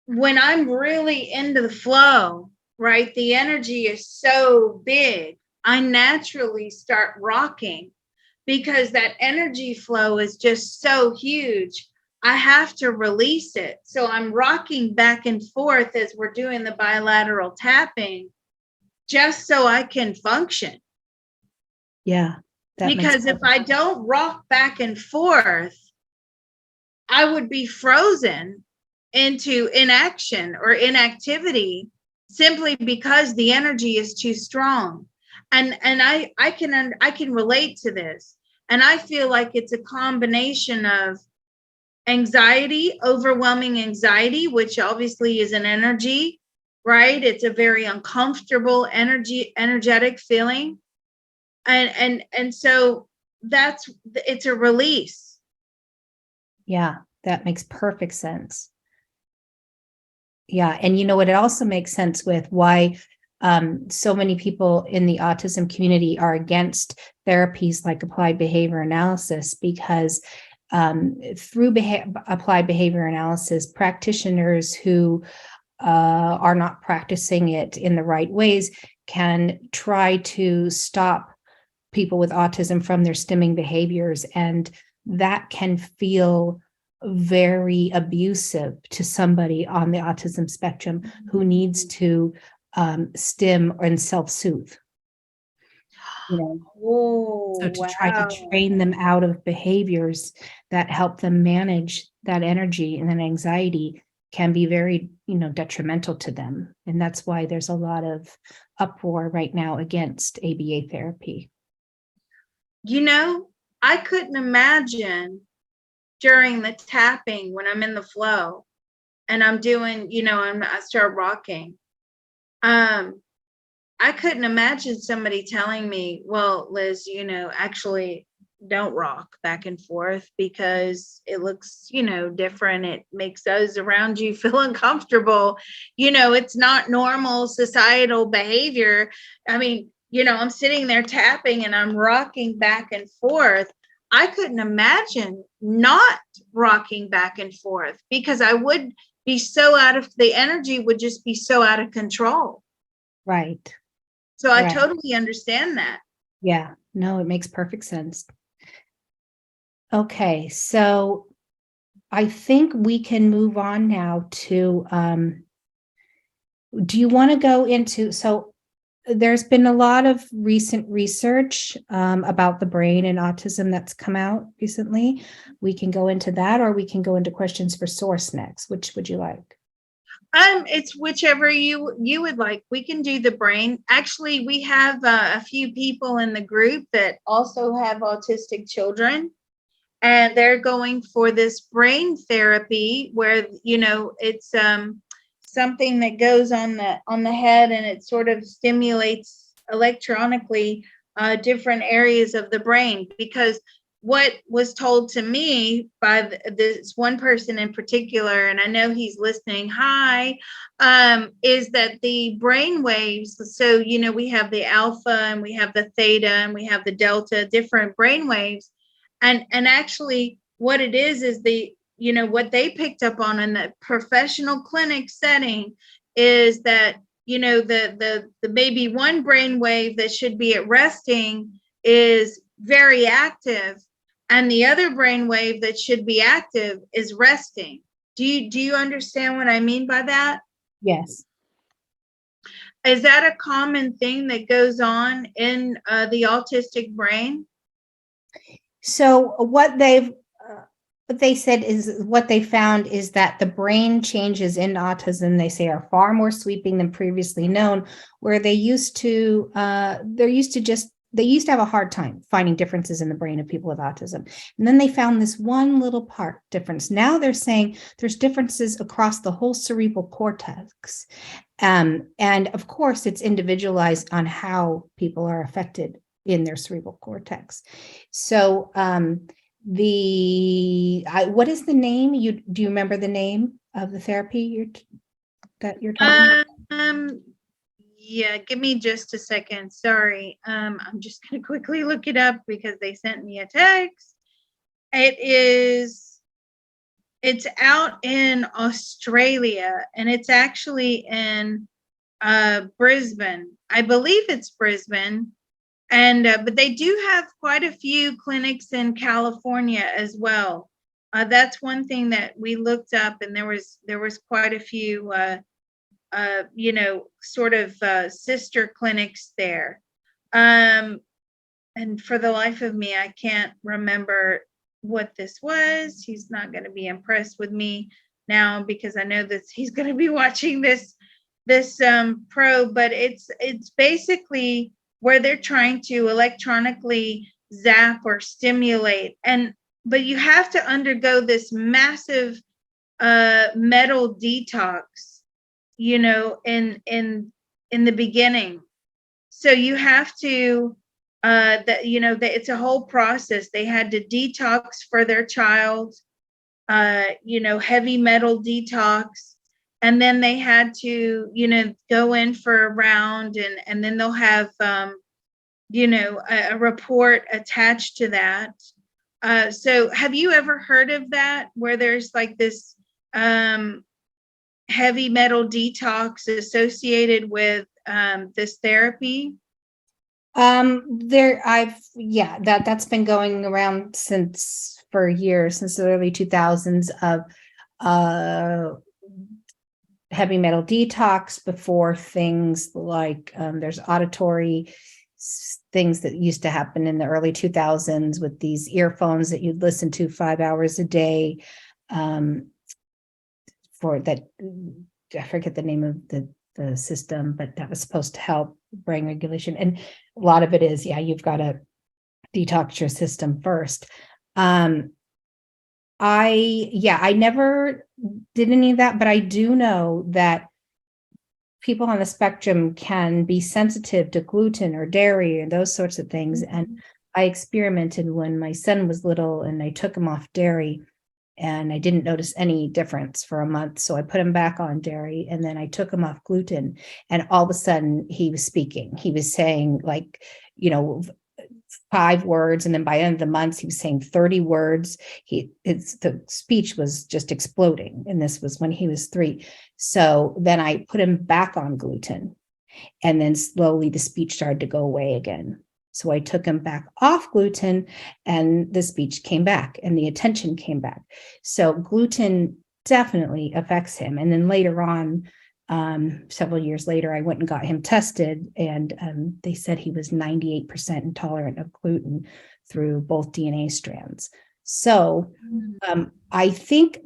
Speaker 1: When I'm really into the flow, right, the energy is so big, I naturally start rocking because that energy flow is just so huge. I have to release it. So I'm rocking back and forth as we're doing the bilateral tapping just so I can function.
Speaker 2: Yeah, that makes
Speaker 1: Because if I don't rock back and forth, I would be frozen into inaction or inactivity simply because the energy is too strong. And I can relate to this. And I feel like it's a combination of anxiety, overwhelming anxiety, which obviously is an energy, right? It's a very uncomfortable energetic feeling. And so it's a release.
Speaker 2: Yeah, that makes perfect sense. Yeah, and you know what? It also makes sense with why so many people in the autism community are against therapies like applied behavior analysis, because through applied behavior analysis, practitioners who are not practicing it in the right ways can try to stop people with autism from their stimming behaviors, and that can feel very abusive to somebody on the autism spectrum who needs to stim and self-soothe. So to try to train them out of behaviors that help them manage that energy and that anxiety can be very, detrimental to them. And that's why there's a lot of uproar right now against ABA therapy.
Speaker 1: I couldn't imagine during the tapping when I'm in the flow and I'm doing, I start rocking. I couldn't imagine somebody telling me, well, Liz, actually don't rock back and forth because it looks, different. It makes those around you feel uncomfortable. It's not normal societal behavior. I mean, I'm sitting there tapping and I'm rocking back and forth. I couldn't imagine not rocking back and forth because I would be the energy would just be so out of control.
Speaker 2: Right.
Speaker 1: So I totally understand that.
Speaker 2: Yeah, no, it makes perfect sense. Okay, so I think we can move on now to, do you want to go into, so there's been a lot of recent research about the brain and autism that's come out recently. We can go into that, or we can go into questions for source next. Which would you like?
Speaker 1: It's whichever you would like. We can do the brain. Actually, we have a few people in the group that also have autistic children, and they're going for this brain therapy where it's something that goes on the head and it sort of stimulates electronically different areas of the brain. Because what was told to me by this one person in particular, and I know he's listening, hi, is that the brain waves, so we have the alpha and we have the theta and we have the delta, different brain waves, and actually what it is the what they picked up on in the professional clinic setting is that the maybe one brain wave that should be at resting is very active, and the other brain wave that should be active is resting. Do you understand what I mean by that?
Speaker 2: Yes.
Speaker 1: Is that a common thing that goes on in the autistic brain?
Speaker 2: So what they've what they said is what they found is that the brain changes in autism, they say, are far more sweeping than previously known, where they used to have a hard time finding differences in the brain of people with autism. And then they found this one little part difference. Now they're saying there's differences across the whole cerebral cortex. And of course, it's individualized on how people are affected in their cerebral cortex. So what is the name? Do you remember the name of the therapy that you're talking about?
Speaker 1: Yeah, give me just a second. Sorry. I'm just gonna quickly look it up because they sent me a text. It's out in Australia, and it's actually in Brisbane. I believe it's Brisbane. And but they do have quite a few clinics in California as well. That's one thing that we looked up, and there was quite a few sort of sister clinics there. And for the life of me, I can't remember what this was. He's not going to be impressed with me now because I know that he's going to be watching this probe, but it's basically where they're trying to electronically zap or stimulate, but you have to undergo this massive metal detox, in the beginning. So you have to it's a whole process. They had to detox for their child, heavy metal detox, and then they had to go in for a round, and then they'll have a report attached to that. So have you ever heard of that, where there's like this heavy metal detox associated with this therapy?
Speaker 2: That's been going around for years, since the early 2000s, of heavy metal detox, before things like there's auditory things that used to happen in the early 2000s with these earphones that you'd listen to 5 hours a day, for that. I forget the name of the system, but that was supposed to help brain regulation. And a lot of it is, you've got to detox your system first. I never did any of that, but I do know that people on the spectrum can be sensitive to gluten or dairy and those sorts of things. Mm-hmm. And I experimented when my son was little, and I took him off dairy, and I didn't notice any difference for a month. So I put him back on dairy, and then I took him off gluten, and all of a sudden he was speaking. He was saying 5 words. And then by the end of the months, he was saying 30 words. The speech was just exploding. And this was when he was 3. So then I put him back on gluten, and then slowly the speech started to go away again. So I took him back off gluten, and the speech came back and the attention came back. So gluten definitely affects him. And then later on, several years later, I went and got him tested, and they said he was 98% intolerant of gluten through both DNA strands. So I think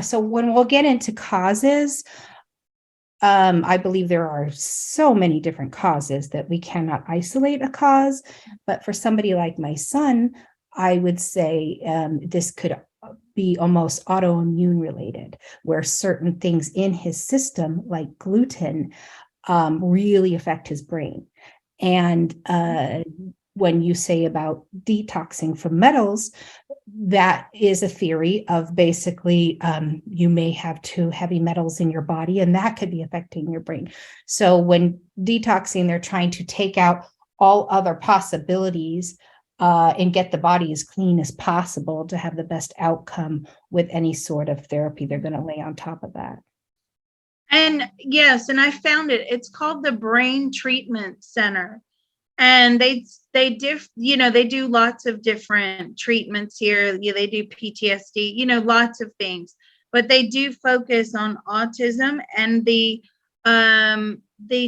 Speaker 2: so when we'll get into causes, I believe there are so many different causes that we cannot isolate a cause. But for somebody like my son, I would say this could be almost autoimmune related, where certain things in his system, like gluten, really affect his brain. And when you say about detoxing from metals, that is a theory of basically you may have too heavy metals in your body, and that could be affecting your brain. So when detoxing, they're trying to take out all other possibilities and get the body as clean as possible to have the best outcome with any sort of therapy they're going to lay on top of that.
Speaker 1: And yes, and I found it. It's called the Brain Treatment Center. And they do lots of different treatments here. They do PTSD, lots of things, but they do focus on autism, and the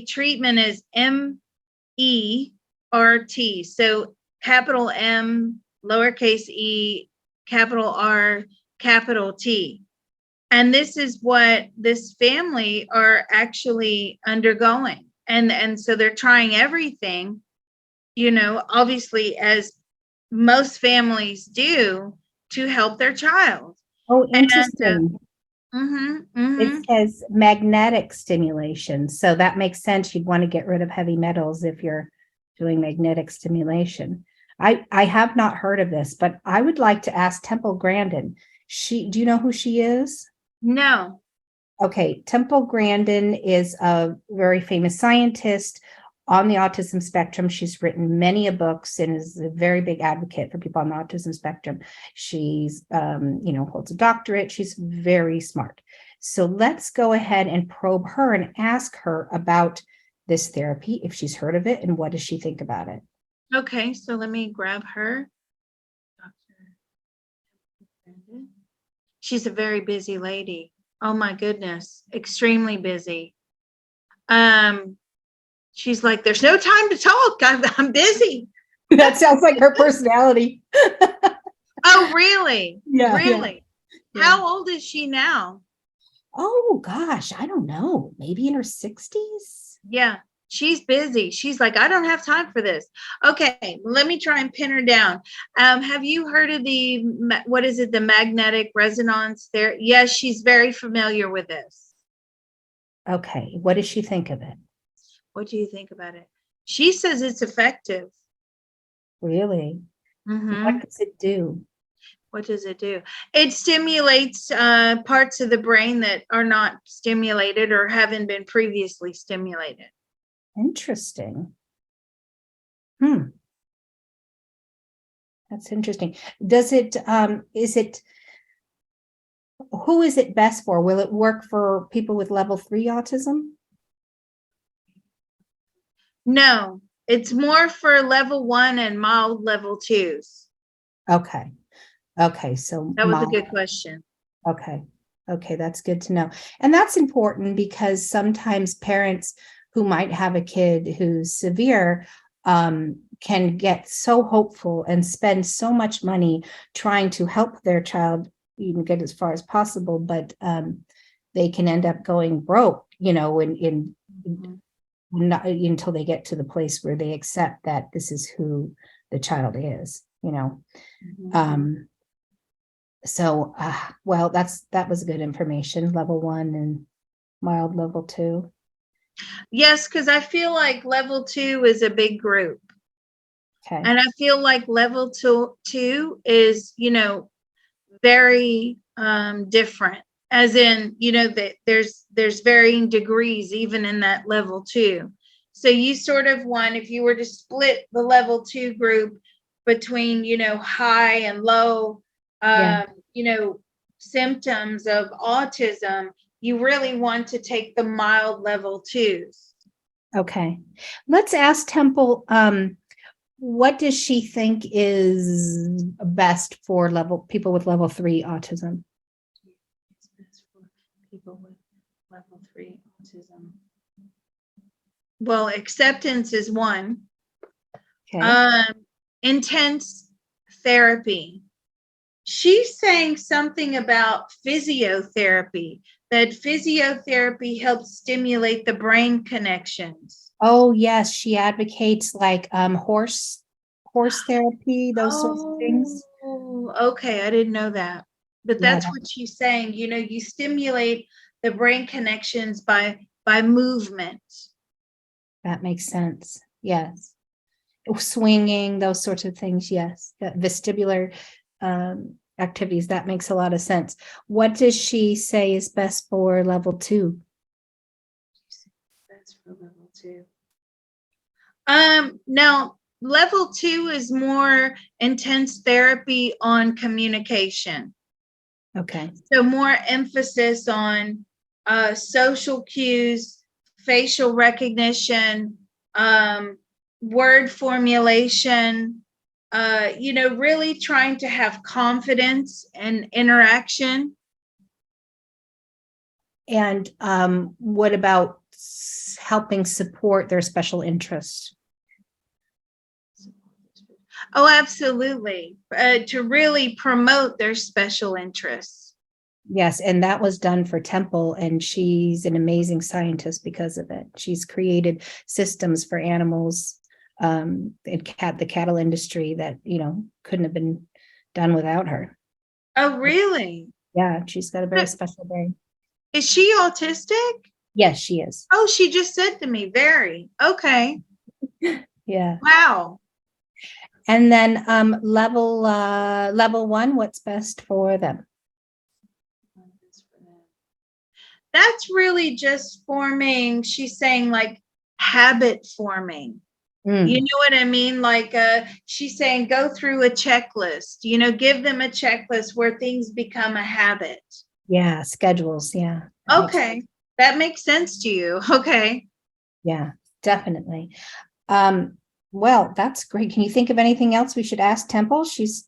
Speaker 1: treatment is MERT. So capital M, lowercase e, capital R, capital T. And this is what this family are actually undergoing. And so they're trying everything, obviously, as most families do, to help their child.
Speaker 2: Oh,
Speaker 1: And
Speaker 2: interesting. It
Speaker 1: mm-hmm.
Speaker 2: says magnetic stimulation. So that makes sense. You'd want to get rid of heavy metals if you're doing magnetic stimulation. I have not heard of this, but I would like to ask Temple Grandin. Do you know who she is?
Speaker 1: No.
Speaker 2: Okay, Temple Grandin is a very famous scientist on the autism spectrum. She's written many a books and is a very big advocate for people on the autism spectrum. She's, holds a doctorate. She's very smart. So let's go ahead and probe her and ask her about this therapy, if she's heard of it, and what does she think about it?
Speaker 1: Okay, so let me grab her. She's a very busy lady. Oh my goodness, extremely busy. She's like, there's no time to talk. I'm busy.
Speaker 2: That sounds like her personality.
Speaker 1: Oh, really?
Speaker 2: Yeah.
Speaker 1: Really?
Speaker 2: Yeah.
Speaker 1: How old is she now?
Speaker 2: Oh gosh, I don't know. Maybe in her 60s.
Speaker 1: Yeah, she's busy. She's like, I don't have time for this. Okay, let me try and pin her down. Have you heard of the magnetic resonance there? Yes, she's very familiar with this.
Speaker 2: Okay, what does she think of it?
Speaker 1: What do you think about it? She says it's effective.
Speaker 2: Really?
Speaker 1: Mm-hmm.
Speaker 2: What does it do?
Speaker 1: What does it do? It stimulates parts of the brain that are not stimulated or haven't been previously stimulated.
Speaker 2: Interesting. That's interesting. Who is it best for? Will it work for people with level 3 autism?
Speaker 1: No, it's more for level 1 and mild level 2s.
Speaker 2: Okay. So
Speaker 1: that was a good question.
Speaker 2: Okay, that's good to know. And that's important because sometimes parents who might have a kid who's severe can get so hopeful and spend so much money trying to help their child even get as far as possible, but they can end up going broke, not until they get to the place where they accept that this is who the child is, So, well, that was good information. Level 1 and mild level 2.
Speaker 1: Yes, because I feel like level 2 is a big group.
Speaker 2: Okay.
Speaker 1: And I feel like level 2 is, very different. As in, that there's varying degrees even in that level 2. So you sort of want, if you were to split the level 2 group between, high and low, symptoms of autism, you really want to take the mild level 2s.
Speaker 2: Okay. Let's ask Temple, what does she think is best for people with level 3 autism?
Speaker 1: It's best for people with level 3 autism. Well, acceptance is one.
Speaker 2: Okay.
Speaker 1: Intense therapy. She's saying something about physiotherapy, that physiotherapy helps stimulate the brain connections.
Speaker 2: Oh, yes. She advocates like horse therapy, those sorts of things.
Speaker 1: Oh, okay. I didn't know that. But that's what she's saying. You stimulate the brain connections by movement.
Speaker 2: That makes sense. Yes. Swinging, those sorts of things. Yes. The vestibular activities. That makes a lot of sense. What does she say is best for level 2?
Speaker 1: Best for level 2. Now level 2 is more intense therapy on communication.
Speaker 2: Okay.
Speaker 1: So more emphasis on social cues, facial recognition, word formulation, really trying to have confidence and interaction.
Speaker 2: And what about helping support their special interests?
Speaker 1: Oh, absolutely. To really promote their special interests.
Speaker 2: Yes, and that was done for Temple, and she's an amazing scientist because of it. She's created systems for animals, in the cattle industry that, couldn't have been done without her.
Speaker 1: Oh, really?
Speaker 2: Yeah, she's got a very special brain.
Speaker 1: Is she autistic?
Speaker 2: Yes, she is.
Speaker 1: Oh, she just said to me, very. Okay.
Speaker 2: Yeah.
Speaker 1: Wow.
Speaker 2: And then level one, what's best for them?
Speaker 1: That's really just forming, she's saying like habit forming. You know what I mean? Like she's saying go through a checklist, give them a checklist where things become a habit.
Speaker 2: Yeah, schedules. Yeah.
Speaker 1: Okay. That makes sense to you. Okay.
Speaker 2: Yeah, definitely. Well, that's great. Can you think of anything else we should ask Temple? She's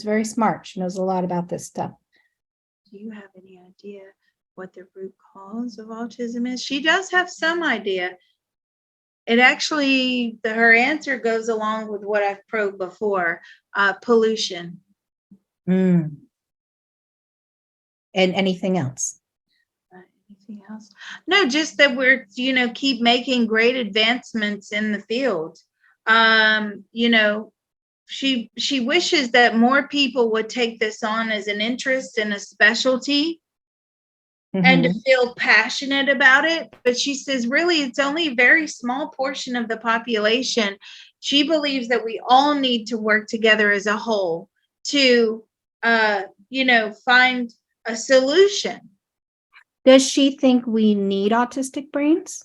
Speaker 2: very smart. She knows a lot about this stuff.
Speaker 1: Do you have any idea what the root cause of autism is? She does have some idea. It actually, her answer goes along with what I've probed before, pollution.
Speaker 2: And anything else?
Speaker 1: Anything else? No, just that we're, keep making great advancements in the field. She wishes that more people would take this on as an interest and a specialty and to feel passionate about it. But she says, really, it's only a very small portion of the population. She believes that we all need to work together as a whole to, find a solution.
Speaker 2: Does she think we need autistic brains?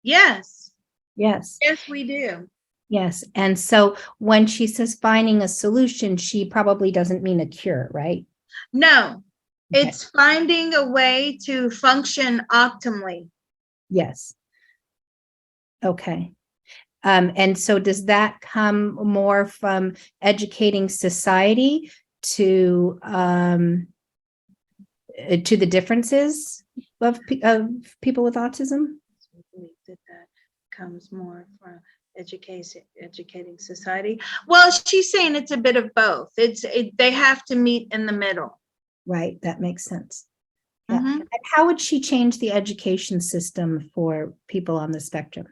Speaker 1: Yes.
Speaker 2: Yes.
Speaker 1: Yes, we do.
Speaker 2: Yes. And so when she says finding a solution, she probably doesn't mean a cure, right?
Speaker 1: No,
Speaker 2: Okay.
Speaker 1: it's finding a way to function optimally.
Speaker 2: Yes. Okay. And so does that come more from educating society to the differences of people with autism?
Speaker 1: I believe that comes more from educating society. Well, she's saying it's a bit of both. They have to meet in the middle.
Speaker 2: Right, that makes sense. Yeah. And how would she change the education system for people on the spectrum?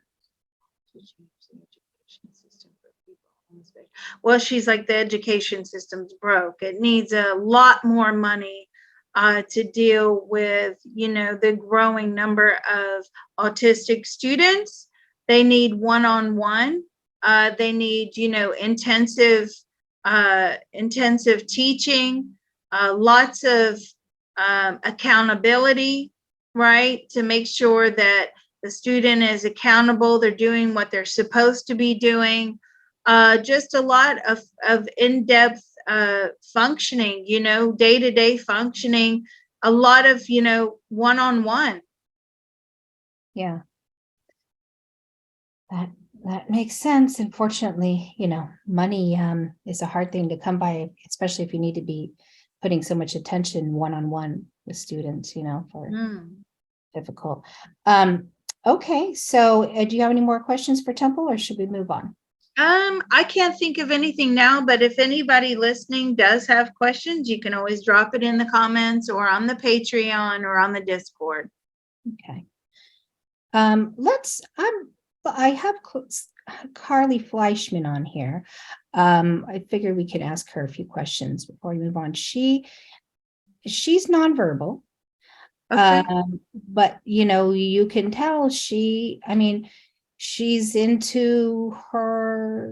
Speaker 1: Well, she's like, the education system's broke. It needs a lot more money to deal with, the growing number of autistic students. They need one-on-one. They need, intensive teaching, lots of accountability, right? To make sure that the student is accountable, they're doing what they're supposed to be doing. Just a lot of in-depth functioning, day-to-day functioning, a lot of, one-on-one.
Speaker 2: Yeah. That makes sense. Unfortunately, money is a hard thing to come by, especially if you need to be putting so much attention one-on-one with students, for difficult. Okay, so do you have any more questions for Temple, or should we move on?
Speaker 1: I can't think of anything now, but if anybody listening does have questions, you can always drop it in the comments or on the Patreon or on the Discord.
Speaker 2: Okay. I have Carly Fleischmann on here. I figured we could ask her a few questions before we move on. She's nonverbal.
Speaker 1: Okay.
Speaker 2: But you can tell she's into her,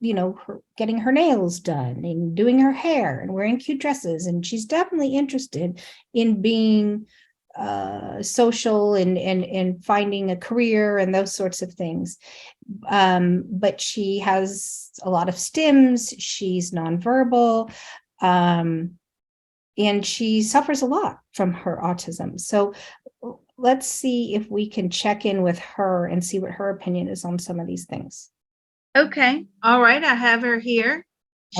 Speaker 2: her getting her nails done and doing her hair and wearing cute dresses, and she's definitely interested in being social and finding a career and those sorts of things. But she has a lot of stims. She's nonverbal. And she suffers a lot from her autism. So let's see if we can check in with her and see what her opinion is on some of these things.
Speaker 1: Okay. All right. I have her here.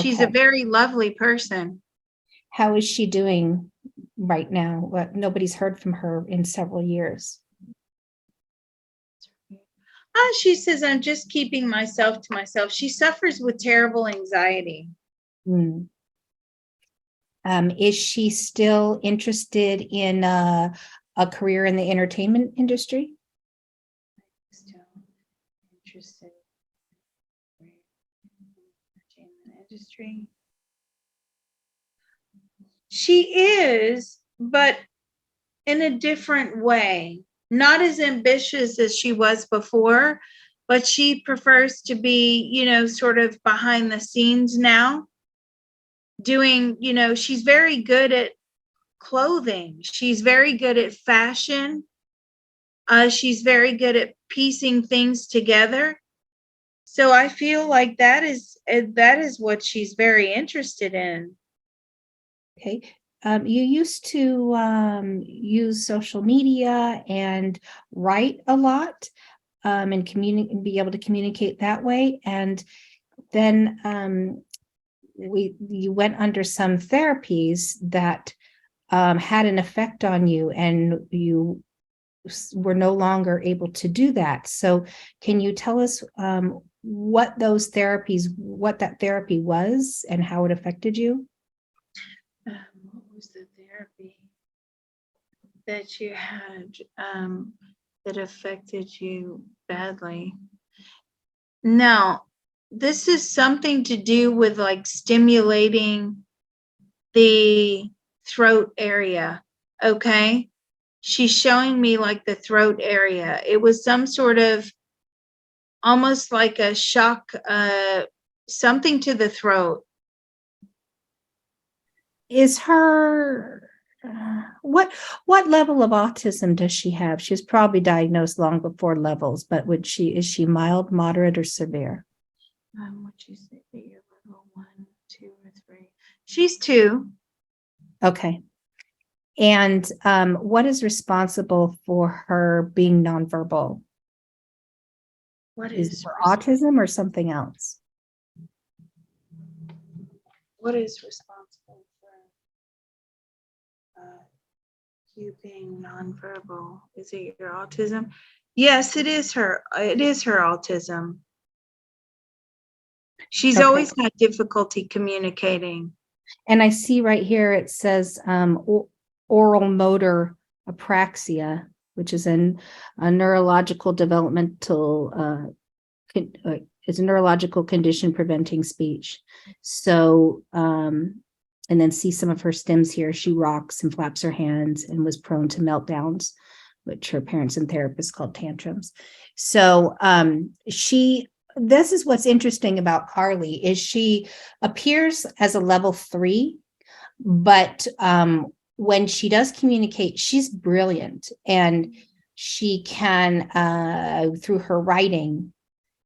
Speaker 1: She's a very lovely person.
Speaker 2: How is she doing right now? Nobody's heard from her in several years.
Speaker 1: She says, I'm just keeping myself to myself. She suffers with terrible anxiety.
Speaker 2: Hmm. Is she still interested in a career in the entertainment industry?
Speaker 1: Still interested in the entertainment industry. She is, but in a different way. Not as ambitious as she was before, but she prefers to be, sort of behind the scenes now. Doing, she's very good at clothing. She's very good at fashion. She's very good at piecing things together. So I feel like that is what she's very interested in.
Speaker 2: Okay. You used to use social media and write a lot, and be able to communicate that way. And then you went under some therapies that had an effect on you, and you were no longer able to do that. So can you tell us what that therapy was and how it affected you?
Speaker 1: What was the therapy that you had that affected you badly? Now, this is something to do with like stimulating the throat area. Okay. She's showing me like the throat area. It was some sort of almost like a shock, something to the throat.
Speaker 2: Is her what level of autism does she have? She was probably diagnosed long before levels, but is she mild, moderate, or severe?
Speaker 1: Would you say that you're level 1, 2, or 3? She's 2.
Speaker 2: Okay. And what is responsible for her being nonverbal?
Speaker 1: What
Speaker 2: Is
Speaker 1: is
Speaker 2: it autism or something else?
Speaker 1: what is responsible for you being nonverbal? Is it your autism? Yes, it is her. It is her autism. She's
Speaker 2: Okay.
Speaker 1: always had difficulty communicating.
Speaker 2: And I see right here it says oral motor apraxia, which is a neurological developmental it's a neurological condition preventing speech. So and then see some of her stims here. She rocks and flaps her hands and was prone to meltdowns, which her parents and therapists called tantrums. So this is what's interesting about Carly is she appears as a level 3, but when she does communicate, she's brilliant, and she can through her writing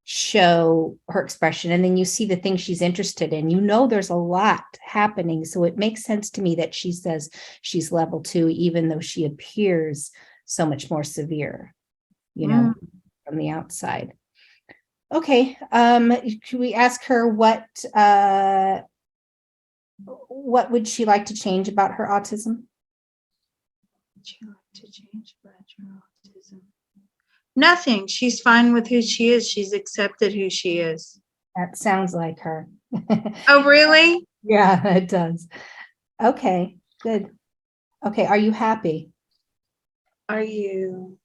Speaker 2: show her expression, and then you see the things she's interested in. There's a lot happening, so it makes sense to me that she says she's level 2, even though she appears so much more severe, from the outside. Okay. Should we ask her what would she like to change about her autism?
Speaker 1: Would you like to change about your autism? Nothing. She's fine with who she is. She's accepted who she is.
Speaker 2: That sounds like her.
Speaker 1: Oh, really?
Speaker 2: Yeah, it does. Okay, good. Okay, are you happy?
Speaker 1: Are you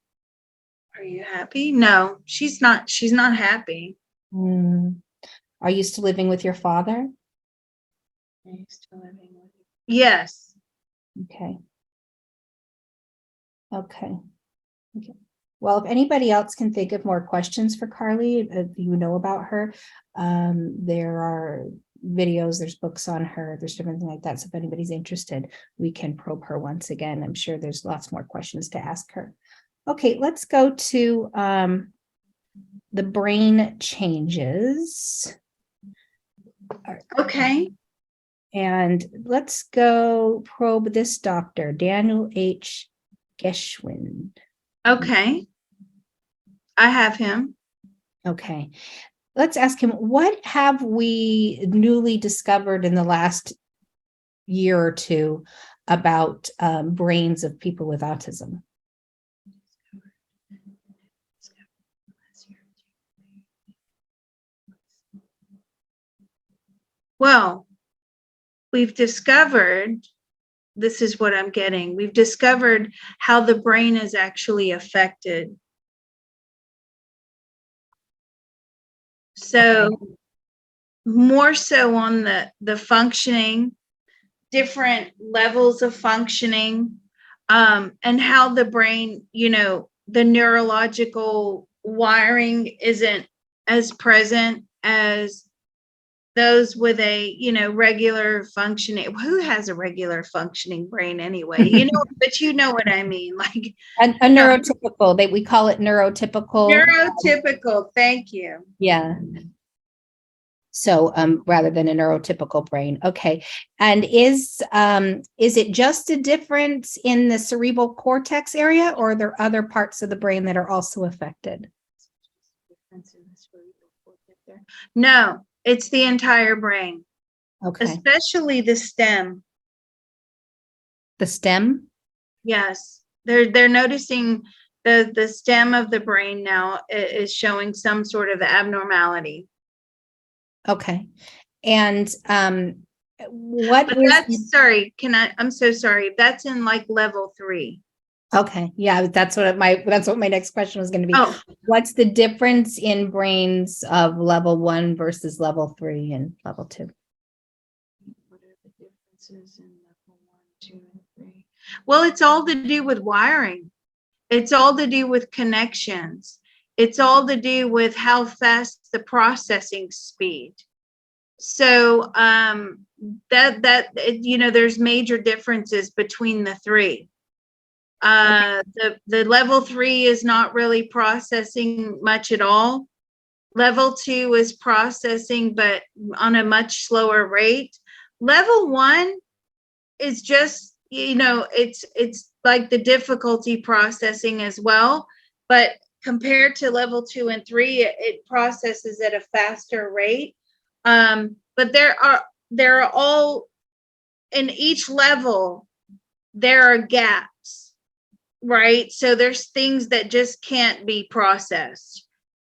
Speaker 1: happy? No, she's not. She's not happy.
Speaker 2: Are you still living with your father?
Speaker 1: Are you still living with you? Yes.
Speaker 2: Okay. Okay. Well, if anybody else can think of more questions for Carly, if about her, there are videos, there's books on her, there's different things like that. So if anybody's interested, we can probe her once again. I'm sure there's lots more questions to ask her. Okay, let's go to the brain changes.
Speaker 1: Okay.
Speaker 2: And let's go probe this doctor, Daniel H. Geschwind.
Speaker 1: Okay. I have him.
Speaker 2: Okay. Let's ask him, what have we newly discovered in the last year or two about brains of people with autism?
Speaker 1: Well, we've discovered, this is what I'm getting, we've discovered how the brain is actually affected. So more so on the functioning, different levels of functioning, and how the brain, the neurological wiring isn't as present as those with a, regular functioning. Who has a regular functioning brain anyway? But you know what I mean. Like
Speaker 2: A neurotypical, we call it neurotypical.
Speaker 1: neurotypical. Thank you.
Speaker 2: Yeah. So rather than a neurotypical brain. Okay. And is it just a difference in the cerebral cortex area, or are there other parts of the brain that are also affected?
Speaker 1: No, it's the entire brain.
Speaker 2: Okay.
Speaker 1: Especially the stem.
Speaker 2: The stem?
Speaker 1: Yes. They're noticing the stem of the brain now is showing some sort of abnormality.
Speaker 2: Okay. And what
Speaker 1: but
Speaker 2: is
Speaker 1: that's sorry, I'm so sorry. That's in like level 3.
Speaker 2: Okay. Yeah, that's what my next question was going to be.
Speaker 1: Oh,
Speaker 2: what's the difference in brains of level 1 versus level 3 and level 2?
Speaker 1: What are the differences in level 1, 2, and 3? Well, it's all to do with wiring. It's all to do with connections. It's all to do with how fast the processing speed. So there's major differences between the 3. The level 3 is not really processing much at all. Level 2 is processing, but on a much slower rate. Level 1 is just, it's like the difficulty processing as well, but compared to level 2 and 3, it processes at a faster rate. But there are all, in each level, there are gaps, right? So there's things that just can't be processed.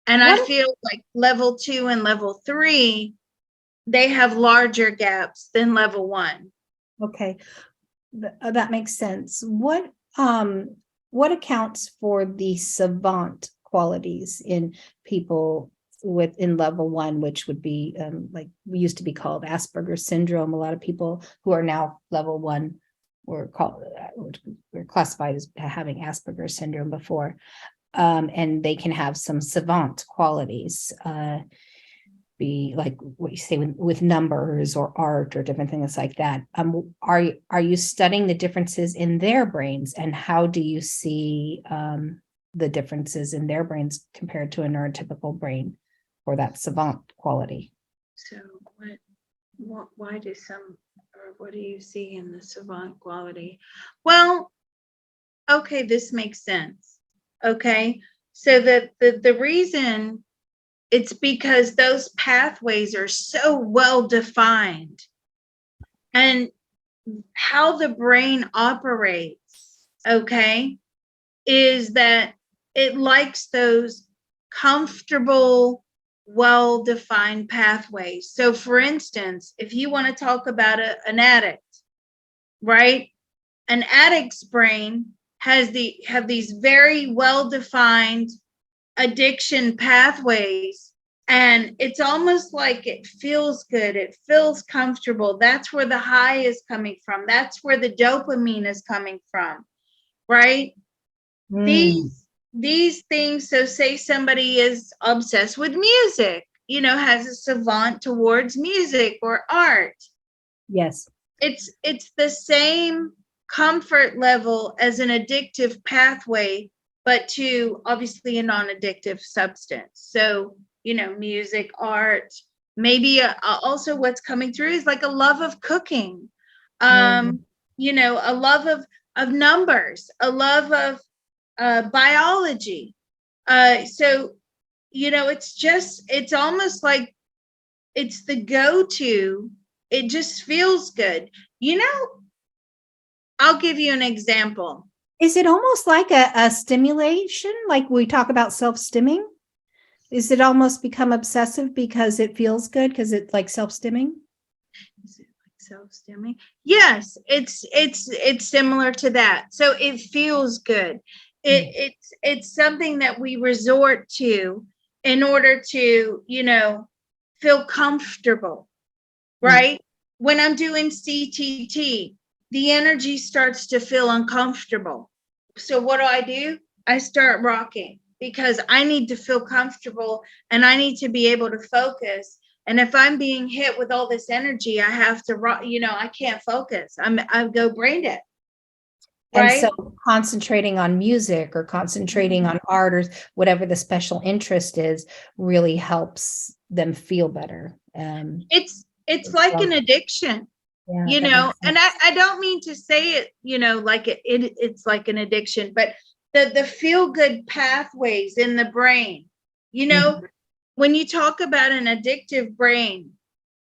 Speaker 1: And I feel like level 2 and level 3, they have larger gaps than level 1.
Speaker 2: Okay. That makes sense. What accounts for the savant qualities in people in level 1, which would be like we used to be called Asperger's syndrome? A lot of people who are now level 1 were classified as having Asperger's syndrome before, and they can have some savant qualities. Be like what you say with numbers or art or different things like that. Are you studying the differences in their brains, and how do you see the differences in their brains compared to a neurotypical brain for that savant quality?
Speaker 1: So why do some, or what do you see in the savant quality? Well, okay, this makes sense. Okay, so the reason, it's because those pathways are so well defined, and how the brain operates, okay, is that it likes those comfortable, well-defined pathways. So for instance, if you want to talk about an addict, right? An addict's brain have these very well-defined addiction pathways, and it's almost like it feels good, it feels comfortable. That's where the high is coming from, that's where the dopamine is coming from, right? These things. So say somebody is obsessed with music, has a savant towards music or art.
Speaker 2: Yes.
Speaker 1: It's the same comfort level as an addictive pathway, but to obviously a non-addictive substance. So, music, art, maybe also what's coming through is like a love of cooking, a love of numbers, a love of biology. So, it's almost like it's the go-to. It just feels good. I'll give you an example.
Speaker 2: Is it almost like a stimulation? Like we talk about self-stimming? Is it almost become obsessive because it feels good, because it's like self-stimming?
Speaker 1: Self-stimming. Yes, it's similar to that. So it feels good. It's something that we resort to in order to, feel comfortable, right? When I'm doing CTT, the energy starts to feel uncomfortable. So what do? I start rocking because I need to feel comfortable and I need to be able to focus. And if I'm being hit with all this energy, I have to rock, I can't focus. I go brain dead.
Speaker 2: And
Speaker 1: Right.
Speaker 2: so concentrating on music or concentrating on art or whatever the special interest is really helps them feel better.
Speaker 1: It's like an addiction.
Speaker 2: Yeah, that makes
Speaker 1: And
Speaker 2: sense.
Speaker 1: I don't mean to say it, like it's like an addiction, but the feel good pathways in the brain,
Speaker 2: Mhm.
Speaker 1: when you talk about an addictive brain,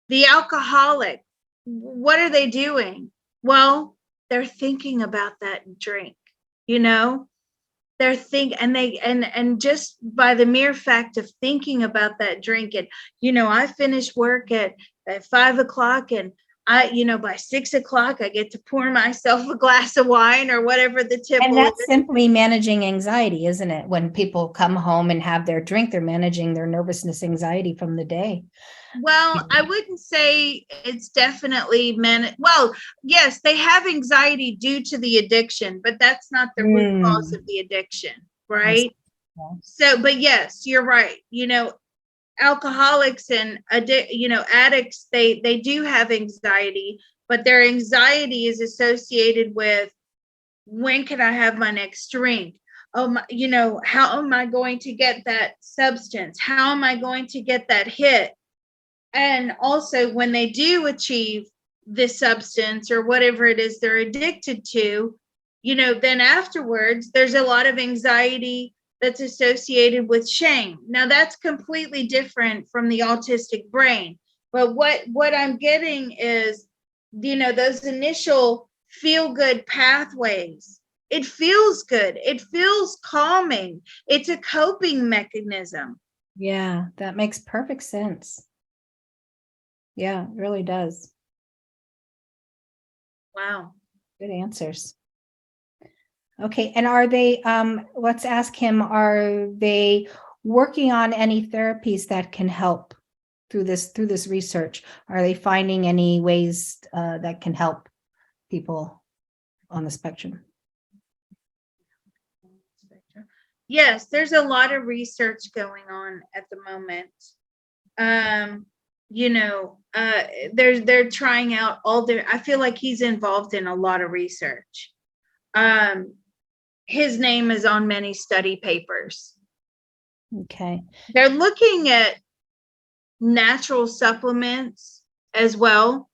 Speaker 1: the alcoholic, what are they doing? Well, they're thinking about that drink, you know, they're and just by the mere fact of thinking about that drink, and I finish work at 5 o'clock, and by 6 o'clock I get to pour myself a glass of wine or whatever the
Speaker 2: And
Speaker 1: tipple is.
Speaker 2: that's simply managing anxiety, isn't it? When people come home and have their drink, they're managing their nervousness, anxiety from the day.
Speaker 1: Well, I wouldn't say it's definitely well, yes, they have anxiety due to the addiction, but that's not the root cause of
Speaker 2: Mm,
Speaker 1: the addiction,
Speaker 2: I see.
Speaker 1: right?
Speaker 2: Yeah.
Speaker 1: So, but yes, you're right. Alcoholics and addicts, they do have anxiety, but their anxiety is associated with, when can I have my next drink? Oh my, how am I going to get that substance? How am I going to get that hit? And also, when they do achieve this substance or whatever it is they're addicted to, then afterwards there's a lot of anxiety that's associated with shame. Now that's completely different from the autistic brain. But what I'm getting is, those initial feel good pathways. It feels good. It feels calming. It's a coping mechanism.
Speaker 2: Yeah, that makes perfect sense. Yeah, it really does.
Speaker 1: Wow.
Speaker 2: Good answers. Okay, and are they, let's ask him, are they working on any therapies that can help through this research? Are they finding any ways that can help people on the spectrum?
Speaker 1: Yes, there's a lot of research going on at the moment. Um, they're trying out I feel like he's involved in a lot of research. Um, his name is on many study papers.
Speaker 2: Okay.
Speaker 1: They're looking at natural supplements as well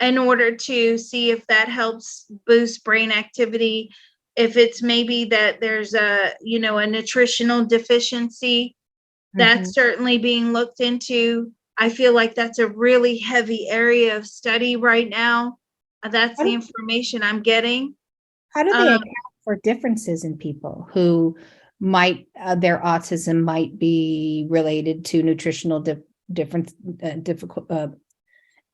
Speaker 1: in order to see if that helps boost brain activity. If it's maybe that there's a nutritional deficiency, that's certainly being looked into. I feel like that's a really heavy area of study right now. That's
Speaker 2: How
Speaker 1: the
Speaker 2: do,
Speaker 1: information I'm getting.
Speaker 2: how do they
Speaker 1: Um,
Speaker 2: account for differences in people who might, their autism might be related to different, difficult,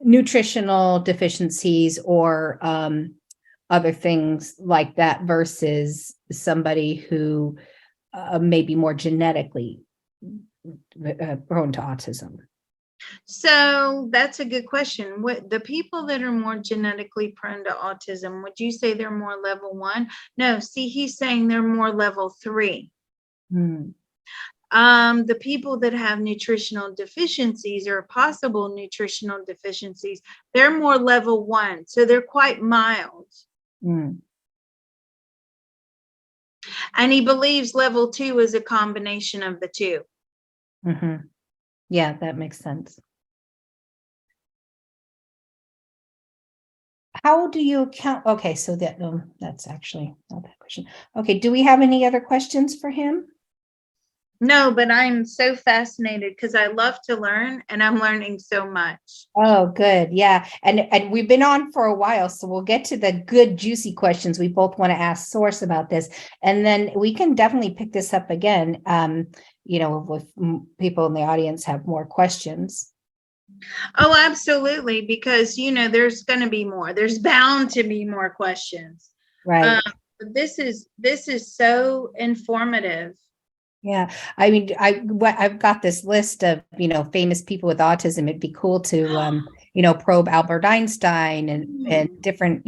Speaker 2: nutritional deficiencies or other things like that versus somebody who may be more genetically prone to autism?
Speaker 1: so that's a good question. What the people that are more genetically prone to autism, would you say they're more level 1? No, see, he's saying they're more level 3.
Speaker 2: Hmm.
Speaker 1: The people that have nutritional deficiencies or possible nutritional deficiencies, they're more level 1, so they're quite mild.
Speaker 2: Hmm.
Speaker 1: And he believes level 2 is a combination of the two.
Speaker 2: Mm-hmm. Yeah, that makes sense. How do you account? Okay, so that's actually not that question. Okay, do we have any other questions for him?
Speaker 1: No, but I'm so fascinated because I love to learn and I'm learning so much.
Speaker 2: Oh, good. Yeah. And we've been on for a while, so we'll get to the good, juicy questions. We both want to ask Source about this. And then we can definitely pick this up again. If people in the audience have more questions.
Speaker 1: Oh, absolutely. Because, there's going to be more. There's bound to be more questions. Um,
Speaker 2: Right.
Speaker 1: but this is so informative.
Speaker 2: Yeah. I mean, I've got this list of, famous people with autism. It'd be cool to, probe Albert Einstein and
Speaker 1: Hmm.
Speaker 2: different,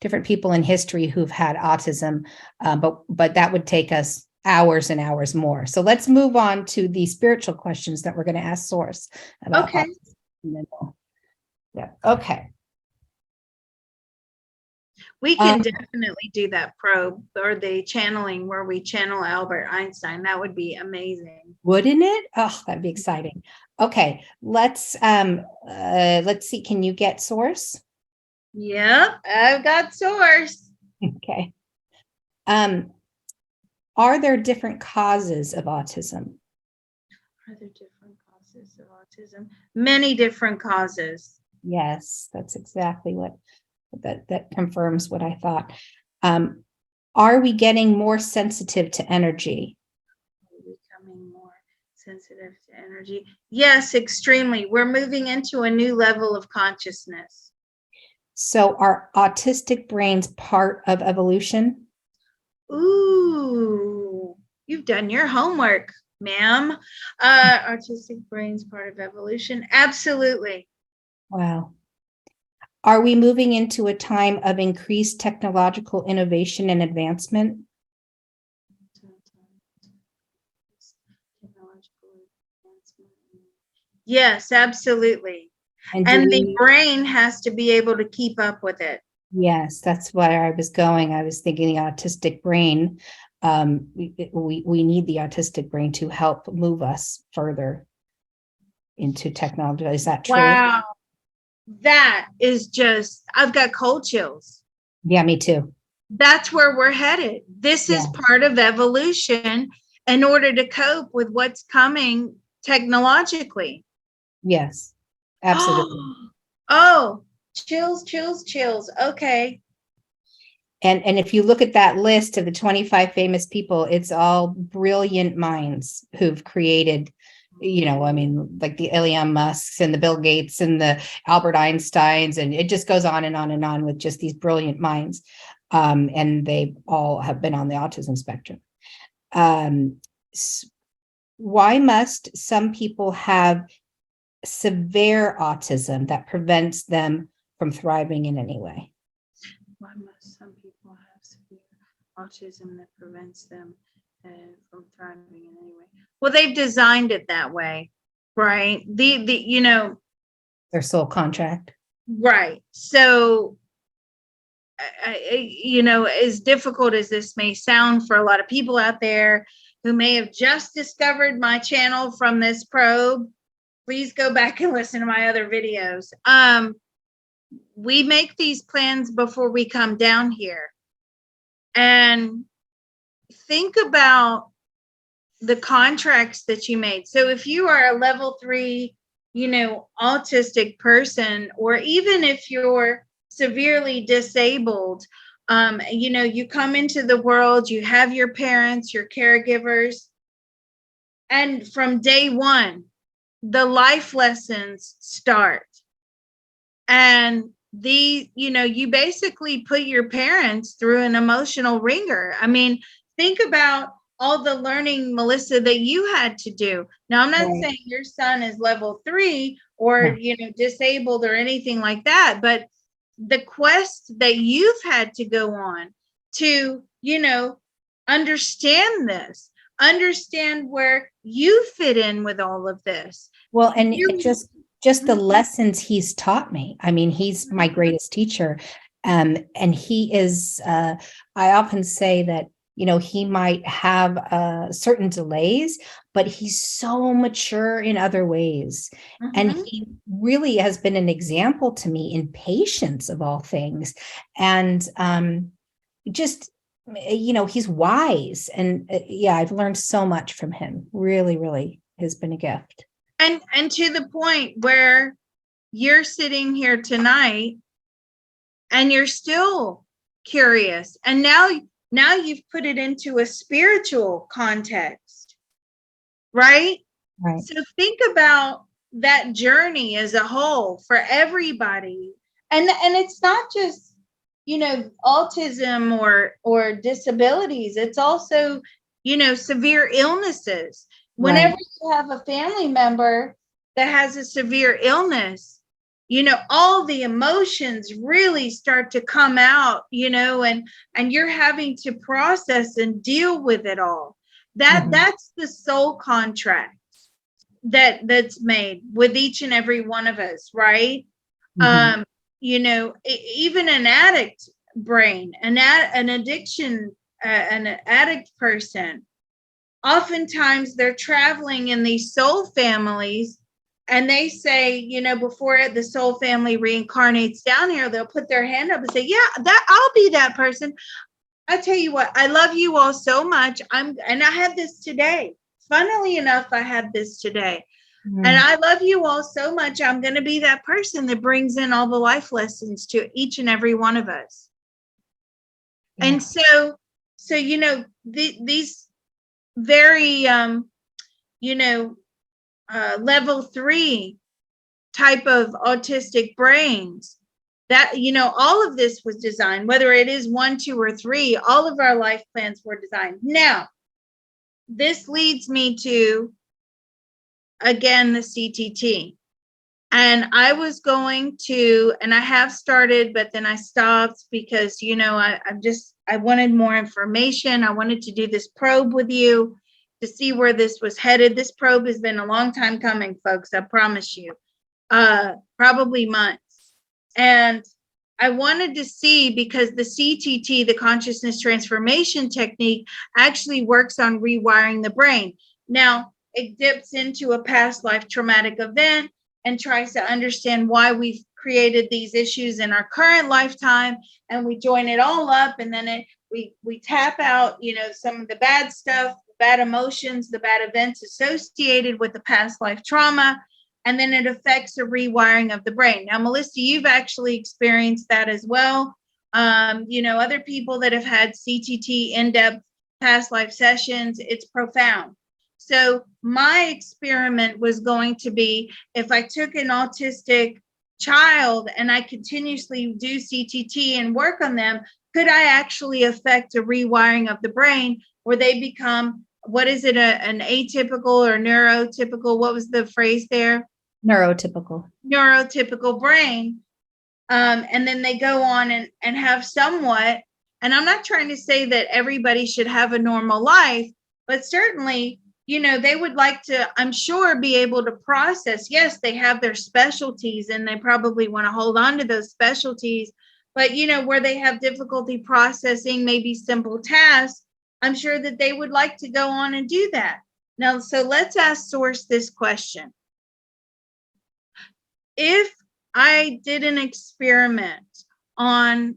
Speaker 2: different people in history who've had autism. But that would take us hours and hours more. So let's move on to the spiritual questions that we're going to ask Source about
Speaker 1: Okay.
Speaker 2: autism. And then yeah. Okay.
Speaker 1: We
Speaker 2: Um,
Speaker 1: can definitely do that probe or the channeling where we channel Albert Einstein. That would be amazing.
Speaker 2: wouldn't it? Oh, that'd be exciting. Okay. Let's see. Can you get Source?
Speaker 1: Yep, I've got source.
Speaker 2: Okay. Um, are there different causes of autism?
Speaker 1: Are there different causes of autism? Many different causes.
Speaker 2: Yes, that's exactly what that confirms what I thought. Um, are we getting more sensitive to energy?
Speaker 1: Becoming more sensitive to energy. Yes, extremely. We're moving into a new level of consciousness.
Speaker 2: So are autistic brains part of evolution?
Speaker 1: Ooh, you've done your homework, ma'am. Artistic brains part of evolution. Absolutely.
Speaker 2: Wow. Are we moving into a time of increased technological innovation and advancement?
Speaker 1: Yes, absolutely.
Speaker 2: And do
Speaker 1: And the
Speaker 2: we
Speaker 1: brain has to be able to keep up with it.
Speaker 2: Yes, that's where I was going. I was thinking the autistic brain. We need the autistic brain to help move us further into technology. Is that true?
Speaker 1: Wow. That is just, I've got cold chills.
Speaker 2: Yeah, me too.
Speaker 1: That's where we're headed. This is
Speaker 2: Yeah.
Speaker 1: part of evolution in order to cope with what's coming technologically.
Speaker 2: Yes, absolutely.
Speaker 1: Oh, chills, chills, chills. Okay.
Speaker 2: And if you look at that list of the 25 famous people, it's all brilliant minds who've created, I mean, like the Elon Musks and the Bill Gates and the Albert Einsteins, and it just goes on and on and on with just these brilliant minds. And they all have been on the autism spectrum. Um, why must some people have severe autism that prevents them from thriving in any way?
Speaker 1: Why must some people have severe autism that prevents them from thriving in any way? Well, they've designed it that way, right?
Speaker 2: Their soul contract.
Speaker 1: Right. So, as difficult as this may sound for a lot of people out there who may have just discovered my channel from this probe, please go back and listen to my other videos. We make these plans before we come down here. And think about the contracts that you made. So if you are a level 3, autistic person, or even if you're severely disabled, you come into the world, you have your parents, your caregivers, and from day one, the life lessons start. And you basically put your parents through an emotional ringer. I mean, think about all the learning, Melissa, that you had to do. Now, I'm not
Speaker 2: Right.
Speaker 1: saying your son is level 3 or
Speaker 2: No.
Speaker 1: disabled or anything like that, but the quest that you've had to go on to understand this, understand where you fit in with all of this.
Speaker 2: Well, and it
Speaker 1: You
Speaker 2: just the lessons he's taught me. I mean, he's my greatest teacher. And he is, I often say that, he might have certain delays, but he's so mature in other ways. And
Speaker 1: Mhm.
Speaker 2: he really has been an example to me in patience of all things. And just, he's wise. And yeah, I've learned so much from him. Really, really has been a gift.
Speaker 1: And to the point where you're sitting here tonight and you're still curious, and now you've put it into a spiritual context, right?
Speaker 2: Right.
Speaker 1: So think about that journey as a whole for everybody. And it's not just, autism or disabilities. It's also, severe illnesses. Whenever
Speaker 2: Right.
Speaker 1: you have a family member that has a severe illness, all the emotions really start to come out, and you're having to process and deal with it all. That's the soul contract that's made with each and every one of us, right?
Speaker 2: Mm-hmm.
Speaker 1: Even an addict brain, an addiction, an addict person, oftentimes they're traveling in these soul families, and they say, before the soul family reincarnates down here, they'll put their hand up and say, yeah, that I'll be that person. I tell you what, I love you all so much. And I had this today. Funnily enough, I had this today. And I love you all so much. I'm going to be that person that brings in all the life lessons to each and every one of us.
Speaker 2: Yeah.
Speaker 1: And so, these very, level 3 type of autistic brains, that, all of this was designed, whether it is 1, 2, or 3, all of our life plans were designed. Now, this leads me to, again, the CTT. And I was going to, and I have started, but then I stopped because, I wanted more information. I wanted to do this probe with you to see where this was headed. This probe has been a long time coming, folks. I promise you, probably months. And I wanted to see, because the CTT, the consciousness transformation technique, actually works on rewiring the brain. Now, it dips into a past life traumatic event and tries to understand why we've created these issues in our current lifetime, and we join it all up, and then we tap out, some of the bad stuff, bad emotions, the bad events associated with the past life trauma, and then it affects a rewiring of the brain. Now, Melissa, you've actually experienced that as well. Other people that have had CTT in-depth past life sessions, it's profound. So my experiment was going to be, if I took an autistic child and I continuously do CTT and work on them, could I actually affect a rewiring of the brain where they become, what is it, an atypical or neurotypical? What was the phrase there?
Speaker 2: Neurotypical.
Speaker 1: Neurotypical brain. And then they go on and have somewhat, and I'm not trying to say that everybody should have a normal life, but certainly, they would like to, I'm sure, be able to process. Yes, they have their specialties and they probably want to hold on to those specialties, but where they have difficulty processing maybe simple tasks, I'm sure that they would like to go on and do that. Now, so let's ask Source this question. If I did an experiment on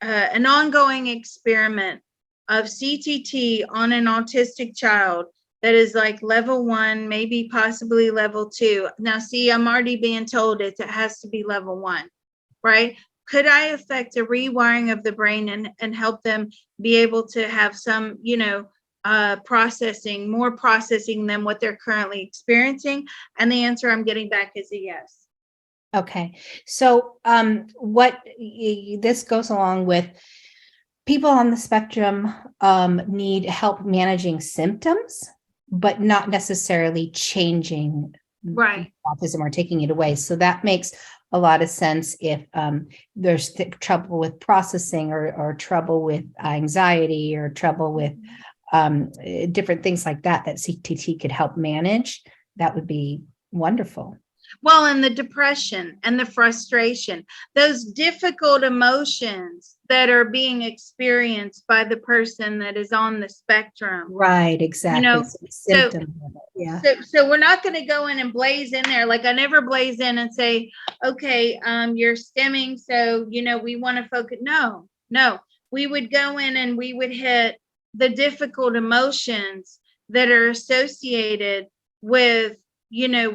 Speaker 1: an ongoing experiment of CTT on an autistic child that is like level 1, maybe possibly level 2. Now, see, I'm already being told it has to be level 1, right? Could I affect a rewiring of the brain and help them be able to have some, more processing than what they're currently experiencing? And the answer I'm getting back is a yes.
Speaker 2: Okay. So what this goes along with, people on the spectrum need help managing symptoms, but not necessarily changing
Speaker 1: Right.
Speaker 2: autism or taking it away. So that makes a lot of sense if there's trouble with processing or trouble with anxiety or trouble with different things like that CTT could help manage. That would be wonderful.
Speaker 1: Well, and the depression and the frustration, those difficult emotions that are being experienced by the person that is on the spectrum.
Speaker 2: Right, exactly.
Speaker 1: Symptoms of it. Yeah. So we're not going to go in and blaze in there. Like, I never blaze in and say, okay, you're stimming, so we want to focus. No, we would go in and we would hit the difficult emotions that are associated with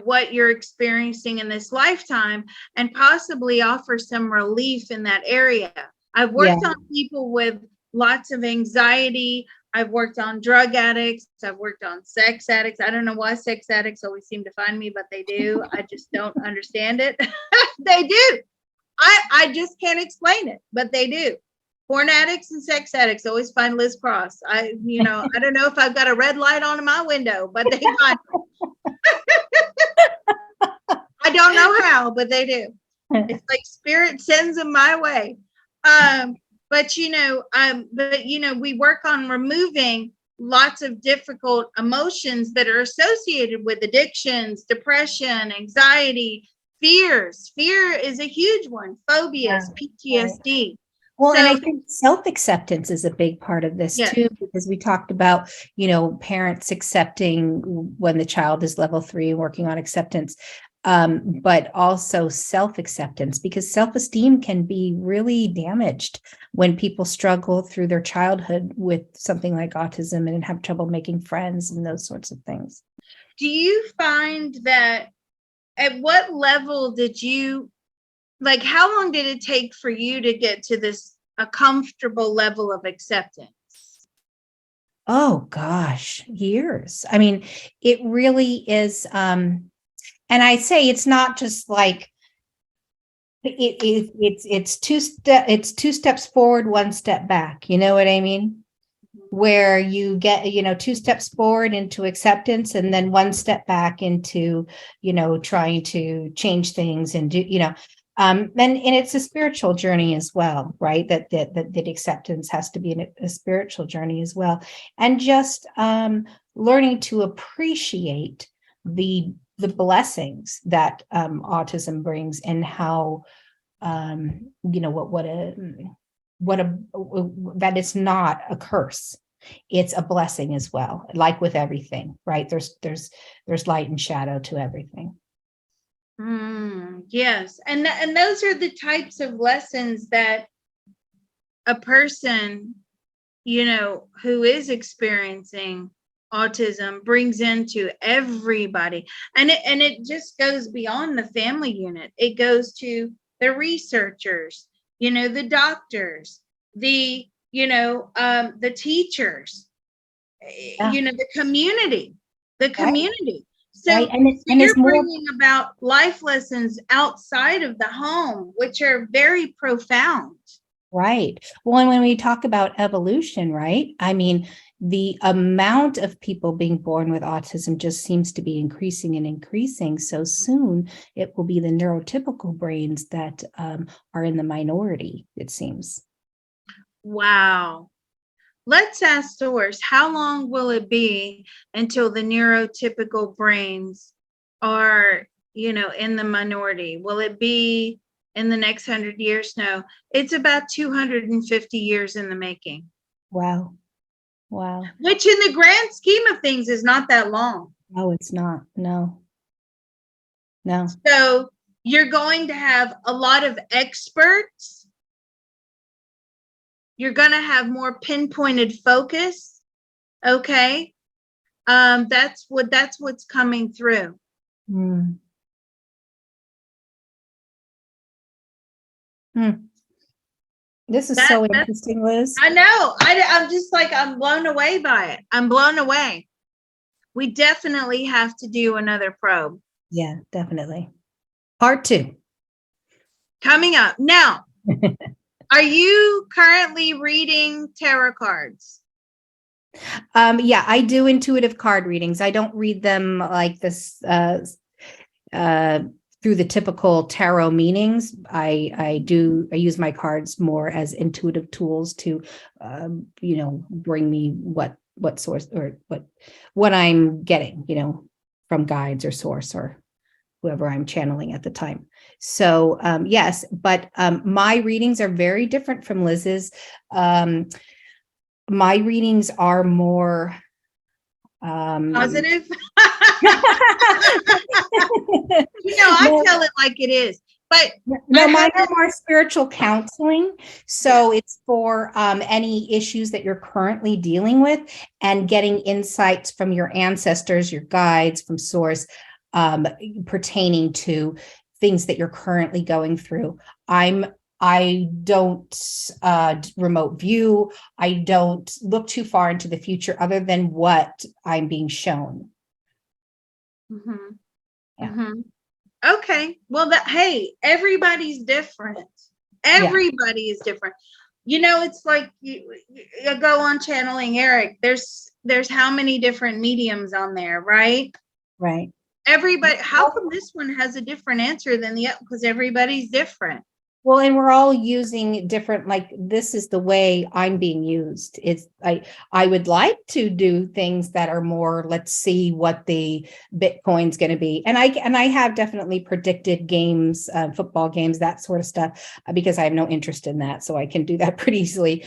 Speaker 1: what you're experiencing in this lifetime, and possibly offer some relief in that area. I've worked on people with lots of anxiety, I've worked on drug addicts. I've worked on sex addicts. I don't know why sex addicts always seem to find me, but they do. I just don't understand it. They do. I just can't explain it, but they do. Porn addicts and sex addicts always find Liz Cross. I don't know if I've got a red light on in my window, but they find me. I don't know how, but they do. It's like spirit sends them my way. But we work on removing lots of difficult emotions that are associated with addictions, depression, anxiety, fears. Fear is a huge one. Phobias, PTSD.
Speaker 2: Right. Well, and I think self-acceptance is a big part of this too, because we talked about, parents accepting when the child is level 3, working on acceptance. But also self-acceptance, because self-esteem can be really damaged when people struggle through their childhood with something like autism and have trouble making friends and those sorts of things.
Speaker 1: Do you find that at what level did you, like, how long did it take for you to get to a comfortable level of acceptance?
Speaker 2: Oh gosh, years. I mean, it really is, and I say it's not just like it's two steps forward, one step back. You know what I mean? Where you get, 2 steps forward into acceptance and then 1 step back into, trying to change things and do, and it's a spiritual journey as well, right? That acceptance has to be a spiritual journey as well. And just learning to appreciate the blessings that autism brings and how that it's not a curse, it's a blessing as well. Like with everything, right? There's light and shadow to everything.
Speaker 1: Yes, and those are the types of lessons that a person, who is experiencing autism brings into everybody, and it just goes beyond the family unit. It goes to the researchers, the doctors, the teachers, the community.
Speaker 2: Right.
Speaker 1: So,
Speaker 2: right. And
Speaker 1: you're bringing about life lessons outside of the home, which are very profound.
Speaker 2: Right. Well, and when we talk about evolution, right? I mean, the amount of people being born with autism just seems to be increasing and increasing. So soon it will be the neurotypical brains that are in the minority, it seems.
Speaker 1: Wow. Let's ask Doris, how long will it be until the neurotypical brains are, in the minority? Will it be in the next 100 years? No, it's about 250 years in the making.
Speaker 2: Wow. Wow.
Speaker 1: Which in the grand scheme of things is not that long.
Speaker 2: No, it's not. No.
Speaker 1: So you're going to have a lot of experts. You're going to have more pinpointed focus. Okay. That's what's coming through.
Speaker 2: This is so interesting, Liz.
Speaker 1: I know. I'm just like, I'm blown away by it. I'm blown away. We definitely have to do another probe.
Speaker 2: Yeah, definitely. Part 2.
Speaker 1: Coming up. Now, are you currently reading tarot cards?
Speaker 2: Yeah, I do intuitive card readings. I don't read them like this through the typical tarot meanings. I use my cards more as intuitive tools to bring me what source or what I'm getting, from guides or source or whoever I'm channeling at the time. So yes, but my readings are very different from Liz's. My readings are more
Speaker 1: positive. I tell it like it is. But
Speaker 2: no, mine are more spiritual counseling. So it's for any issues that you're currently dealing with and getting insights from your ancestors, your guides, from source, pertaining to things that you're currently going through. I'm I don't remote view. I don't look too far into the future other than what I'm being shown.
Speaker 1: Mhm.
Speaker 2: Yeah.
Speaker 1: Mhm. Okay. Well, hey, everybody's different.
Speaker 2: Yeah.
Speaker 1: Everybody is different. It's like you go on channeling Eric. There's how many different mediums on there, right?
Speaker 2: Right.
Speaker 1: Everybody, how come this one has a different answer than the other? Because everybody's different.
Speaker 2: Well, and we're all using different, like, this is the way I'm being used. I would like to do things that are more, let's see what the Bitcoin's going to be. And I have definitely predicted games, football games, that sort of stuff, because I have no interest in that. So I can do that pretty easily.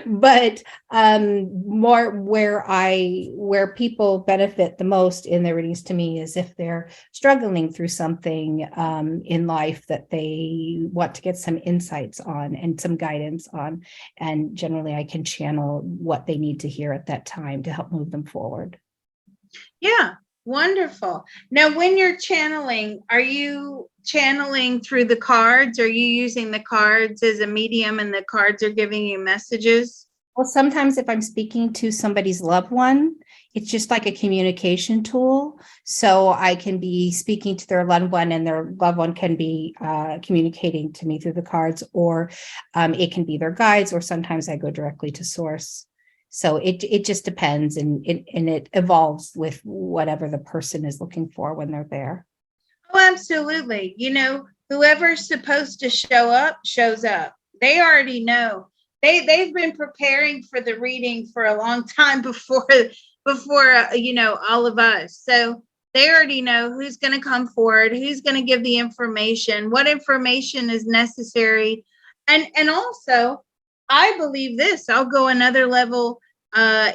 Speaker 2: But, more where people benefit the most in their readings to me is if they're struggling through something in life that they want to get some insights on and some guidance on. And generally, I can channel what they need to hear at that time to help move them forward.
Speaker 1: Yeah, wonderful. Now, when you're channeling, are you channeling through the cards? Are you using the cards as a medium and the cards are giving you messages?
Speaker 2: Well, sometimes if I'm speaking to somebody's loved one, it's just like a communication tool. So I can be speaking to their loved one and their loved one can be communicating to me through the cards, or it can be their guides, or sometimes I go directly to source. So it just depends, and it evolves with whatever the person is looking for when they're there.
Speaker 1: Oh, absolutely. Whoever's supposed to show up shows up. They already know. They've been preparing for the reading for a long time before all of us. So they already know who's going to come forward, who's going to give the information, what information is necessary. And also, I believe this. I'll go another level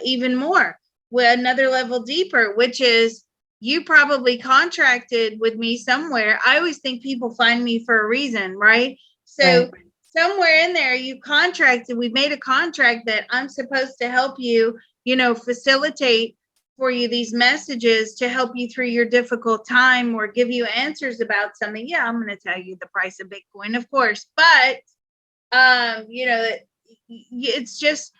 Speaker 1: even more, with another level deeper, which is you probably contracted with me somewhere. I always think people find me for a reason, right? So
Speaker 2: Right.
Speaker 1: somewhere in there, you contracted, we made a contract that I'm supposed to help you, facilitate for you these messages to help you through your difficult time or give you answers about something. Yeah, I'm going to tell you the price of Bitcoin, of course, but it's just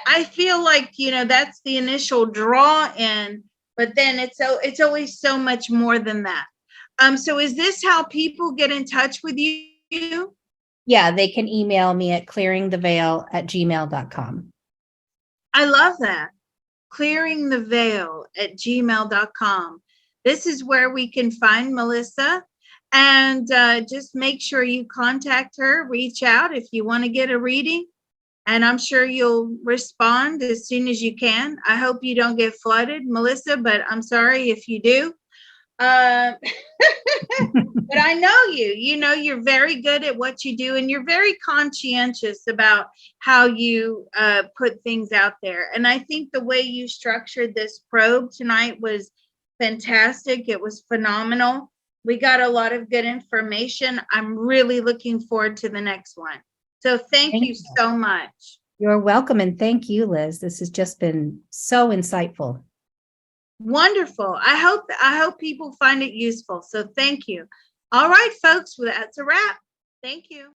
Speaker 1: I feel like that's the initial draw in, but then it's always so much more than that. So is this how people get in touch with you?
Speaker 2: Yeah, they can email me at clearingtheveil@gmail.com.
Speaker 1: I love that. Clearingtheveil@gmail.com. This is where we can find Melissa, and just make sure you contact her, reach out if you want to get a reading. And I'm sure you'll respond as soon as you can. I hope you don't get flooded, Melissa, but I'm sorry if you do. Uh, but I know you're very good at what you do, and you're very conscientious about how you put things out there. And I think the way you structured this probe tonight was fantastic. It was phenomenal. We got a lot of good information. I'm really looking forward to the next one. So thank
Speaker 2: Thank
Speaker 1: you
Speaker 2: you.
Speaker 1: so much.
Speaker 2: You're welcome. And thank you, Liz. This has just been so insightful.
Speaker 1: Wonderful. I hope people find it useful. So thank you. All right, folks. Well, that's a wrap. Thank you.